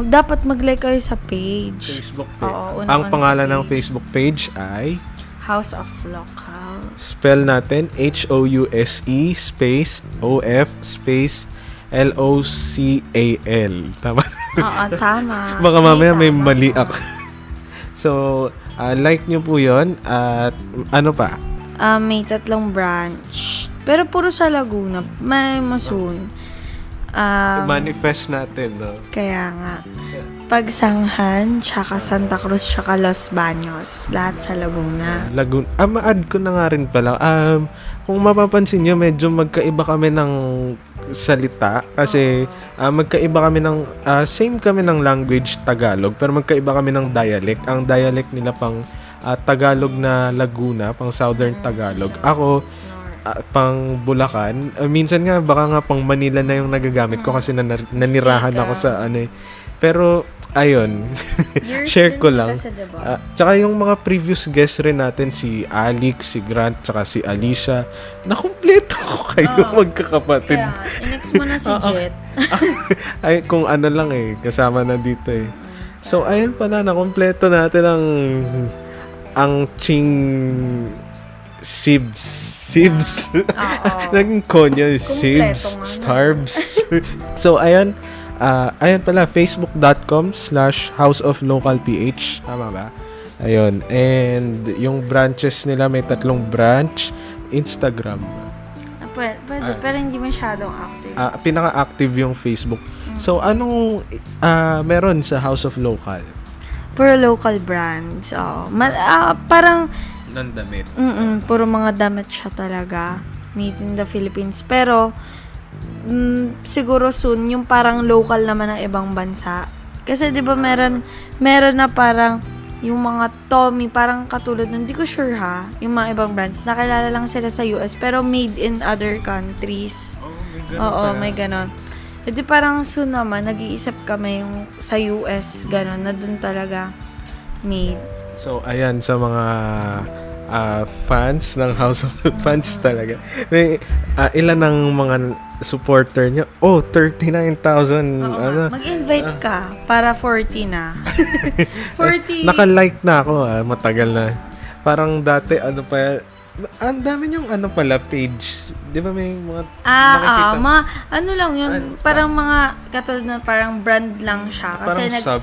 dapat mag-like kayo sa page. Facebook page. Oo, Ang sa pangalan ng page. Facebook page ay House of Local. spell natin HOUSE space OF space LOCAL. Tama? Oo, tama. Baka mamaya may Tama. mali ako. So, like nyo po yun. At ano pa? May 3 branch. Pero puro sa Laguna. May masoon. Manifest natin, no? Kaya nga. Pagsanghan, tsaka Santa Cruz, tsaka Los Baños. Lahat sa Laguna. Laguna. Ma-add ko na nga rin pala. Kung mapapansin nyo, medyo magkaiba kami ng salita. Kasi magkaiba kami ng... same kami ng language Tagalog, pero magkaiba kami ng dialect. Ang dialect nila pang Tagalog na Laguna, pang Southern Tagalog. Ako, pang Bulacan. Minsan nga, baka nga pang Manila na yung nagagamit ko kasi nanirahan ako sa Pero, ayun. Share ko lang. Tsaka yung mga previous guests rin natin, si Alex, si Grant, tsaka si Alicia, nakumpleto ko kayo magkakapatid. Kaya, inex mo na si Jet. Ay, kung ano lang kasama na dito So, ayun pala, nakumpleto natin ang Ching Sibs. Naging konyo, Sibs, nga. Starbs. So, ayun pala, facebook.com/houseoflocalph. Tama ba? Ayun. And yung branches nila, may 3 branch. Instagram. Pwede, pero hindi masyadong active. Pinaka-active yung Facebook. So, anong meron sa House of Local? Puro local brands. Parang, Nandamit. puro mga damit siya talaga. Made in the Philippines. Pero, siguro soon, yung parang local naman ng ibang bansa. Kasi, di ba, meron na parang, yung mga Tommy, parang katulad nun, hindi ko sure ha, yung mga ibang brands, nakilala lang sila sa US, pero made in other countries. May ganon. E di parang soon naman, nag-iisip kami yung sa US, ganon, na dun talaga made. So, ayan, sa mga fans ng House of fans talaga. May, ilan ng mga supporter niya? 39,000. Mag-invite ka para 40 na. 40. Naka-like na ako, matagal na. Parang dati, ang dami yung page. Di ba may mga nakikita? Ano lang yun, parang mga, katulad na parang brand lang siya. Kasi Parang sub,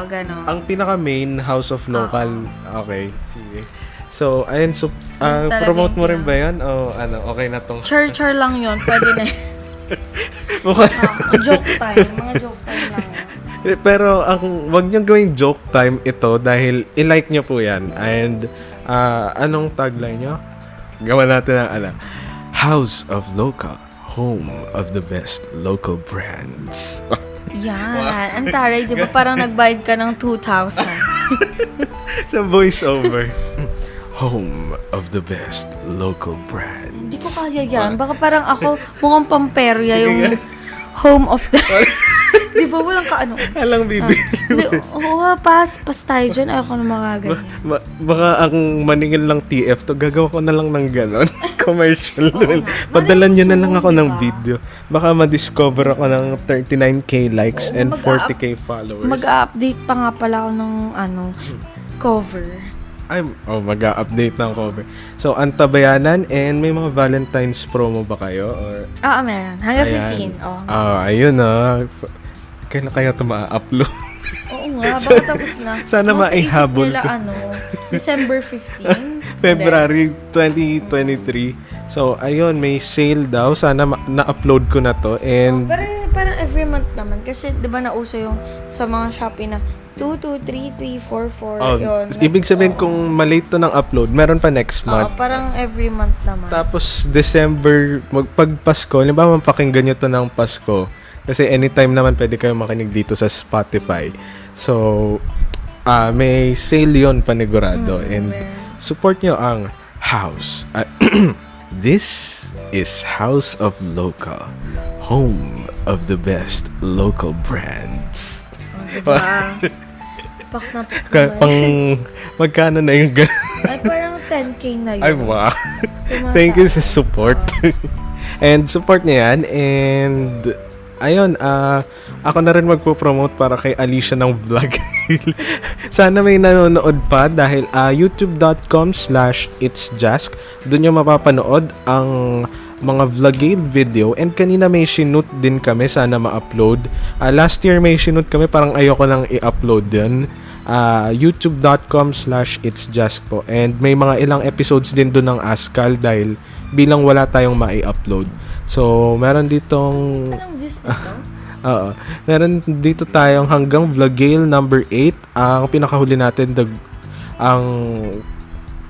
gano'n. Ang pinaka-main House of Local. Okay, sige. So, ayun, talaga promote mo yung rin ba yan? O okay na tong... Char lang yun, pwede na yun. Joke time, mga joke time lang yun. Pero, wag nyo gawing joke time ito dahil i-like nyo po yan. And, anong tagline nyo? Gawa natin ang House of Local, home of the best local brands. Yan, ang taray, di ba parang nagbayad ka ng 2,000? Sa voiceover. home of the best local brand. Hindi ko kaya yan. Baka parang ako, mukhang pamperya yung home of the... Di ba? Walang kaano. Alang bibi. Pas tayo dyan. Ayoko na mga ganyan. Baka ang maningil lang TF to, gagawa ko na lang ng ganon. Commercial. Padala nyo na lang ako ng video. Baka ma-discover ako ng 39k likes and 40k followers. Mag-update pa nga pala ako ng cover. Mag-update ng cover. So, Antabayanan, and may mga Valentine's promo ba kayo? Or... Meron. Hanggang Ayan. 15. Ayun kailan kaya ito ma-upload? Oo nga, baka tapos na. Sana maihabol ko. December 15. February 2023. So, ayun, may sale daw. Sana na-upload ko na to. And Parang every month naman. Kasi, di ba nauso yung sa mga Shopee na 2, 2, 3, 3, 4, 4. Yun. Ibig sabihin kung malate to ng upload, meron pa next month. Parang every month naman. Tapos, December, pag Pasko, halimbawa mapakinggan nyo to ng Pasko. Kasi anytime naman pwede kayo makinig dito sa Spotify. So, may sale yun panigurado. And support nyo ang House. This is House of Local. Home of the best local brands. Diba? Pak na pak Magkano na yung Ay, parang 10k na yun. Ay, wow. Thank you sa support. And support niya yan. And ayun, ako na rin magpo-promote para kay Alicia ng vlog. Sana may nanonood pa dahil youtube.com/itsjask. Doon nyo mapapanood ang mga vlogale video. And kanina may shoot din kami, sana ma-upload. Last year may shoot kami, parang ayoko lang i-upload din. youtube.com/itsjask po. And may mga ilang episodes din doon ng Askal dahil bilang wala tayong ma-i-upload. So, meron ditong... Anong views nito? Meron dito tayong hanggang vlogale number 8. Ang pinakahuli natin, ang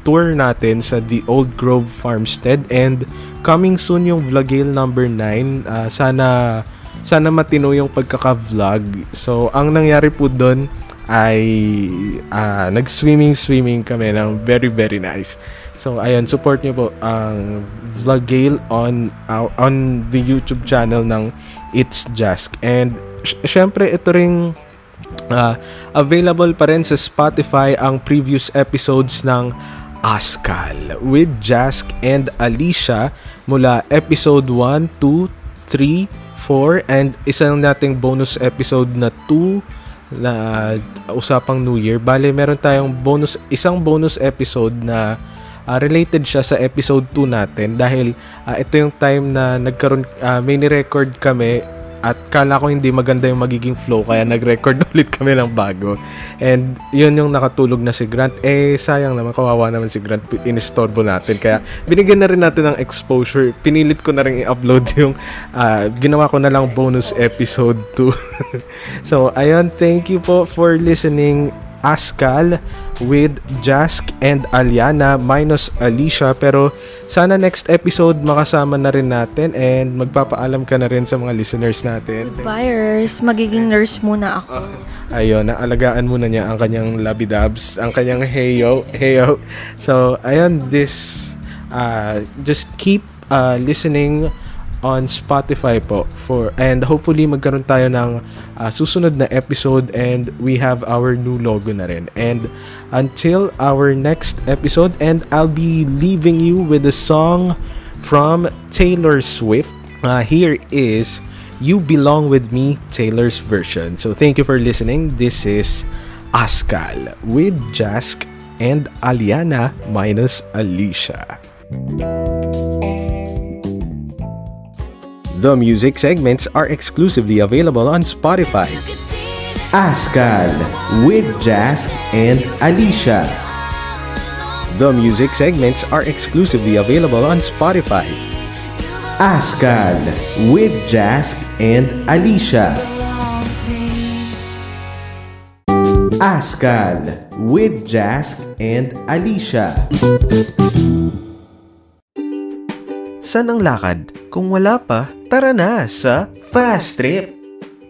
tour natin sa The Old Grove Farmstead. And coming soon yung vlogale number 9. Sana matino yung pagkaka-vlog. So, ang nangyari po doon ay nag-swimming kami ng very, very nice. So, ayun, support nyo po ang vlogale on the YouTube channel ng It's Jask. And, syempre, ito ring available pa rin sa Spotify ang previous episodes ng Askal with Jask and Alicia mula episode 1, 2, 3, 4, and isang nating bonus episode na 2 na usapang New Year. Bale, meron tayong isang bonus episode na related siya sa episode 2 natin dahil ito yung time na nagkaroon may ni-record kami at kala ko hindi maganda yung magiging flow kaya nag-record ulit kami ng bago. And yun yung nakatulog na si Grant. Sayang naman, kawawa naman si Grant, inistorbo natin. Kaya binigyan na rin natin ng exposure. Pinilit ko na rin i-upload yung ginawa ko na lang bonus episode 2. So, ayun, thank you po for listening. Askal with Jask and Aliana minus Alicia, pero sana next episode makasama na rin natin and magpapaalam ka na rin sa mga listeners natin. Goodbyers, magiging nurse muna ako. Ayun, naalagaan muna niya ang kanyang labidabs, ang kanyang heyo. So, ayun, just keep listening on Spotify po and hopefully magkaroon tayo ng susunod na episode and we have our new logo na rin. And until our next episode, and I'll be leaving you with a song from Taylor Swift. Here is You Belong With Me, Taylor's version. So thank you for listening. This is Askal with Jask and Aliana minus Alicia. The music segments are exclusively available on Spotify. Askal with Jask and Alicia. The music segments are exclusively available on Spotify. Askal with Jask and Alicia. Askal with Jask and Alicia. Saan ang lakad? Kung wala pa, tara na sa Fast Trip!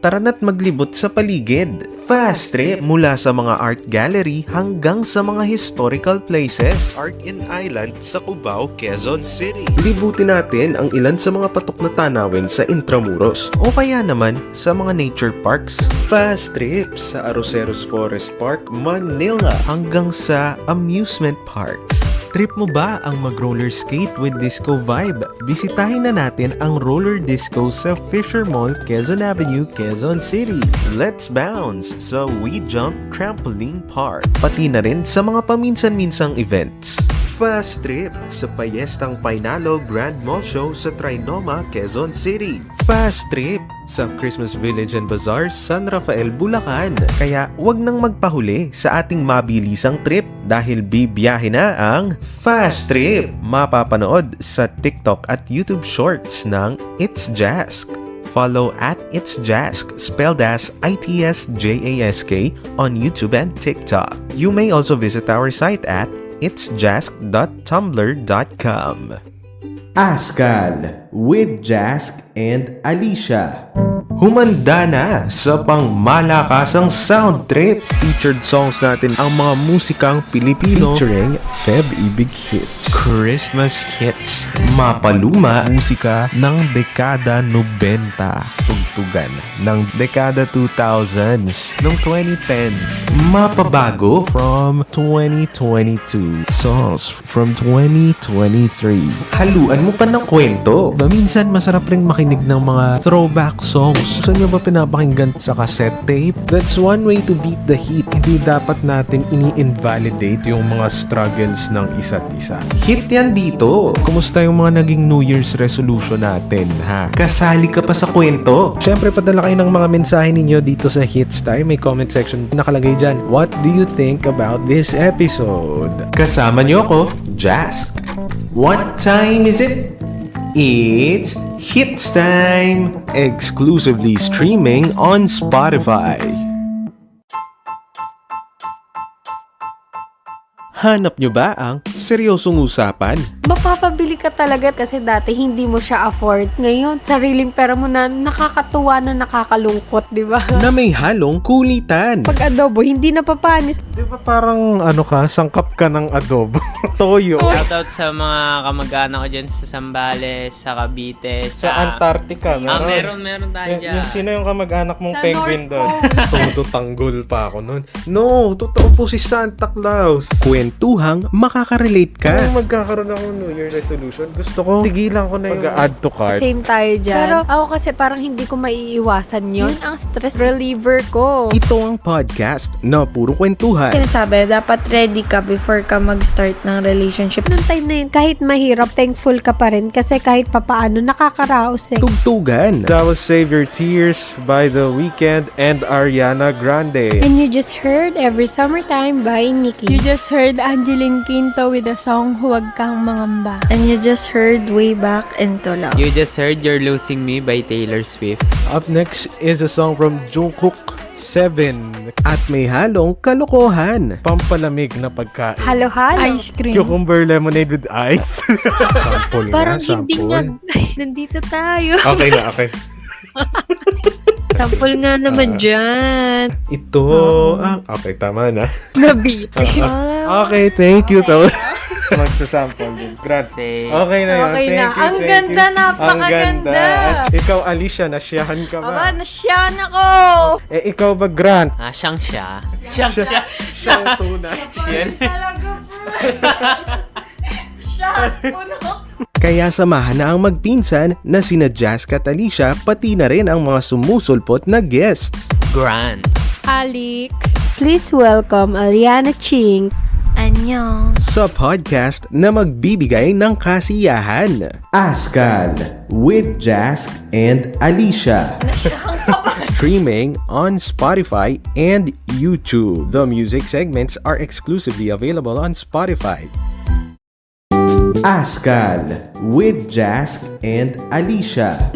tara na't maglibot sa paligid. Fast trip mula sa mga art gallery hanggang sa mga historical places. Art and Island sa Cubao, Quezon City. Libutin natin ang ilan sa mga patok na tanawin sa Intramuros o kaya naman sa mga nature parks. Fast trip sa Arroceros Forest Park, Manila hanggang sa amusement parks. Trip mo ba ang mag-roller skate with disco vibe? Bisitahin na natin ang roller disco sa Fisher Mall, Quezon Avenue, Quezon City. Let's bounce sa We Jump Trampoline Park. Pati na rin sa mga paminsan-minsang events. Fast trip sa Payestang Painalo Grand Mall Show sa Trinoma, Quezon City. Fast trip sa Christmas Village and Bazaar, San Rafael, Bulacan. Kaya wag nang magpahuli sa ating mabilisang trip dahil bibiyahe na ang Fast Trip. Mapapanood sa TikTok at YouTube Shorts ng It's Jask. Follow at It's Jask, spelled as ITSJASK on YouTube and TikTok. You may also visit our site at itsjask.tumblr.com. Askal with Jask and Alicia. Humanda na sa pangmalakasang sound trip. Featured songs natin ang mga musikang Pilipino featuring Feb Ibig hits, Christmas hits, mapaluma musika ng dekada 90, tugtugan ng dekada 2000s, ng 2010s, mapabago from 2022, songs from 2023. Haluan mo pa ng kwento. Minsan masarap ring makinig ng mga throwback songs. Saan nyo ba pinapakinggan sa cassette tape? That's one way to beat the heat. Hindi dapat natin ini-invalidate yung mga struggles ng isa't isa. Hit yan dito. Kumusta yung mga naging New Year's resolution natin, ha? Kasali ka pa sa kwento. Siyempre, padala kayo ng mga mensahe ninyo dito sa Hits Time. May comment section nakalagay dyan. What do you think about this episode? Kasama nyo ako, Jask. What time is it? It's Hits Time! Exclusively streaming on Spotify. Hanap nyo ba ang seryosong usapan? Mapapabili ka talaga kasi dati hindi mo siya afford. Ngayon, sariling pera mo na nakakatuwa na nakakalungkot, di ba? Na may halong kulitan. Pag adobo, hindi napapanis. Di ba parang sangkap ka ng adobo? Toyo. Shoutout sa mga kamag-anak ko dyan sa Zambales, sa Cavite, Sa Antarctica, meron tayo dyan. Sino yung kamag-anak mong Sa penguin North doon? Todo tanggol pa ako nun. No, totoo po si Santa Claus. Kwentuhang makaka-relate ka. Kung magkakaroon ako ng New Year resolution, gusto ko tigilan ko na yung pag-add to cart. Same tayo dyan. Pero ako kasi parang hindi ko maiiwasan yun. Ang stress reliever ko. Ito ang podcast na puro kwentuhan. Sinasabi, dapat ready ka before ka mag-start ng relationship. Noong time na yun, kahit mahirap, thankful ka pa rin kasi kahit papaano nakakaraos eh. Tugtugan. That was Save Your Tears by The Weeknd and Ariana Grande. And you just heard Every Summertime by Nicki. You just heard Angeline Quinto with the song Huwag Kang Mangamba. And you just heard Way Back Into Love. You just heard You're Losing Me by Taylor Swift. Up next is a song from Jungkook, 7. At may halong kalokohan. Pampalamig na pagkain. Halo-halo. Ice cream. Cucumber lemonade with ice. Sample Parang nga, hindi sample. nga. Nandito tayo. Okay na, okay. Sample nga naman dyan. Ito, okay, tama na. Nabi. Okay, thank you. Tapos, magsasample din. Grant. Say, Okay na yun. Okay Thank na. you, Ang thank ganda, you. napakaganda. Ang ganda. At ikaw, Alicia, nasyahan ka ba? Aba, nasyan ako! Ikaw ba, Grant? siyang siya. Siyang tunay. Talaga po. Siya, puno. Kaya samahan na ang magpinsan na sina Jask at Alicia pati na rin ang mga sumusulpot na guests. Grand. Alik. Please welcome Aliana Ching. Annyeong. Sa podcast na magbibigay ng kasiyahan. Askal with Jask and Alicia. Streaming on Spotify and YouTube. The music segments are exclusively available on Spotify. Askal with Jask and Alicia.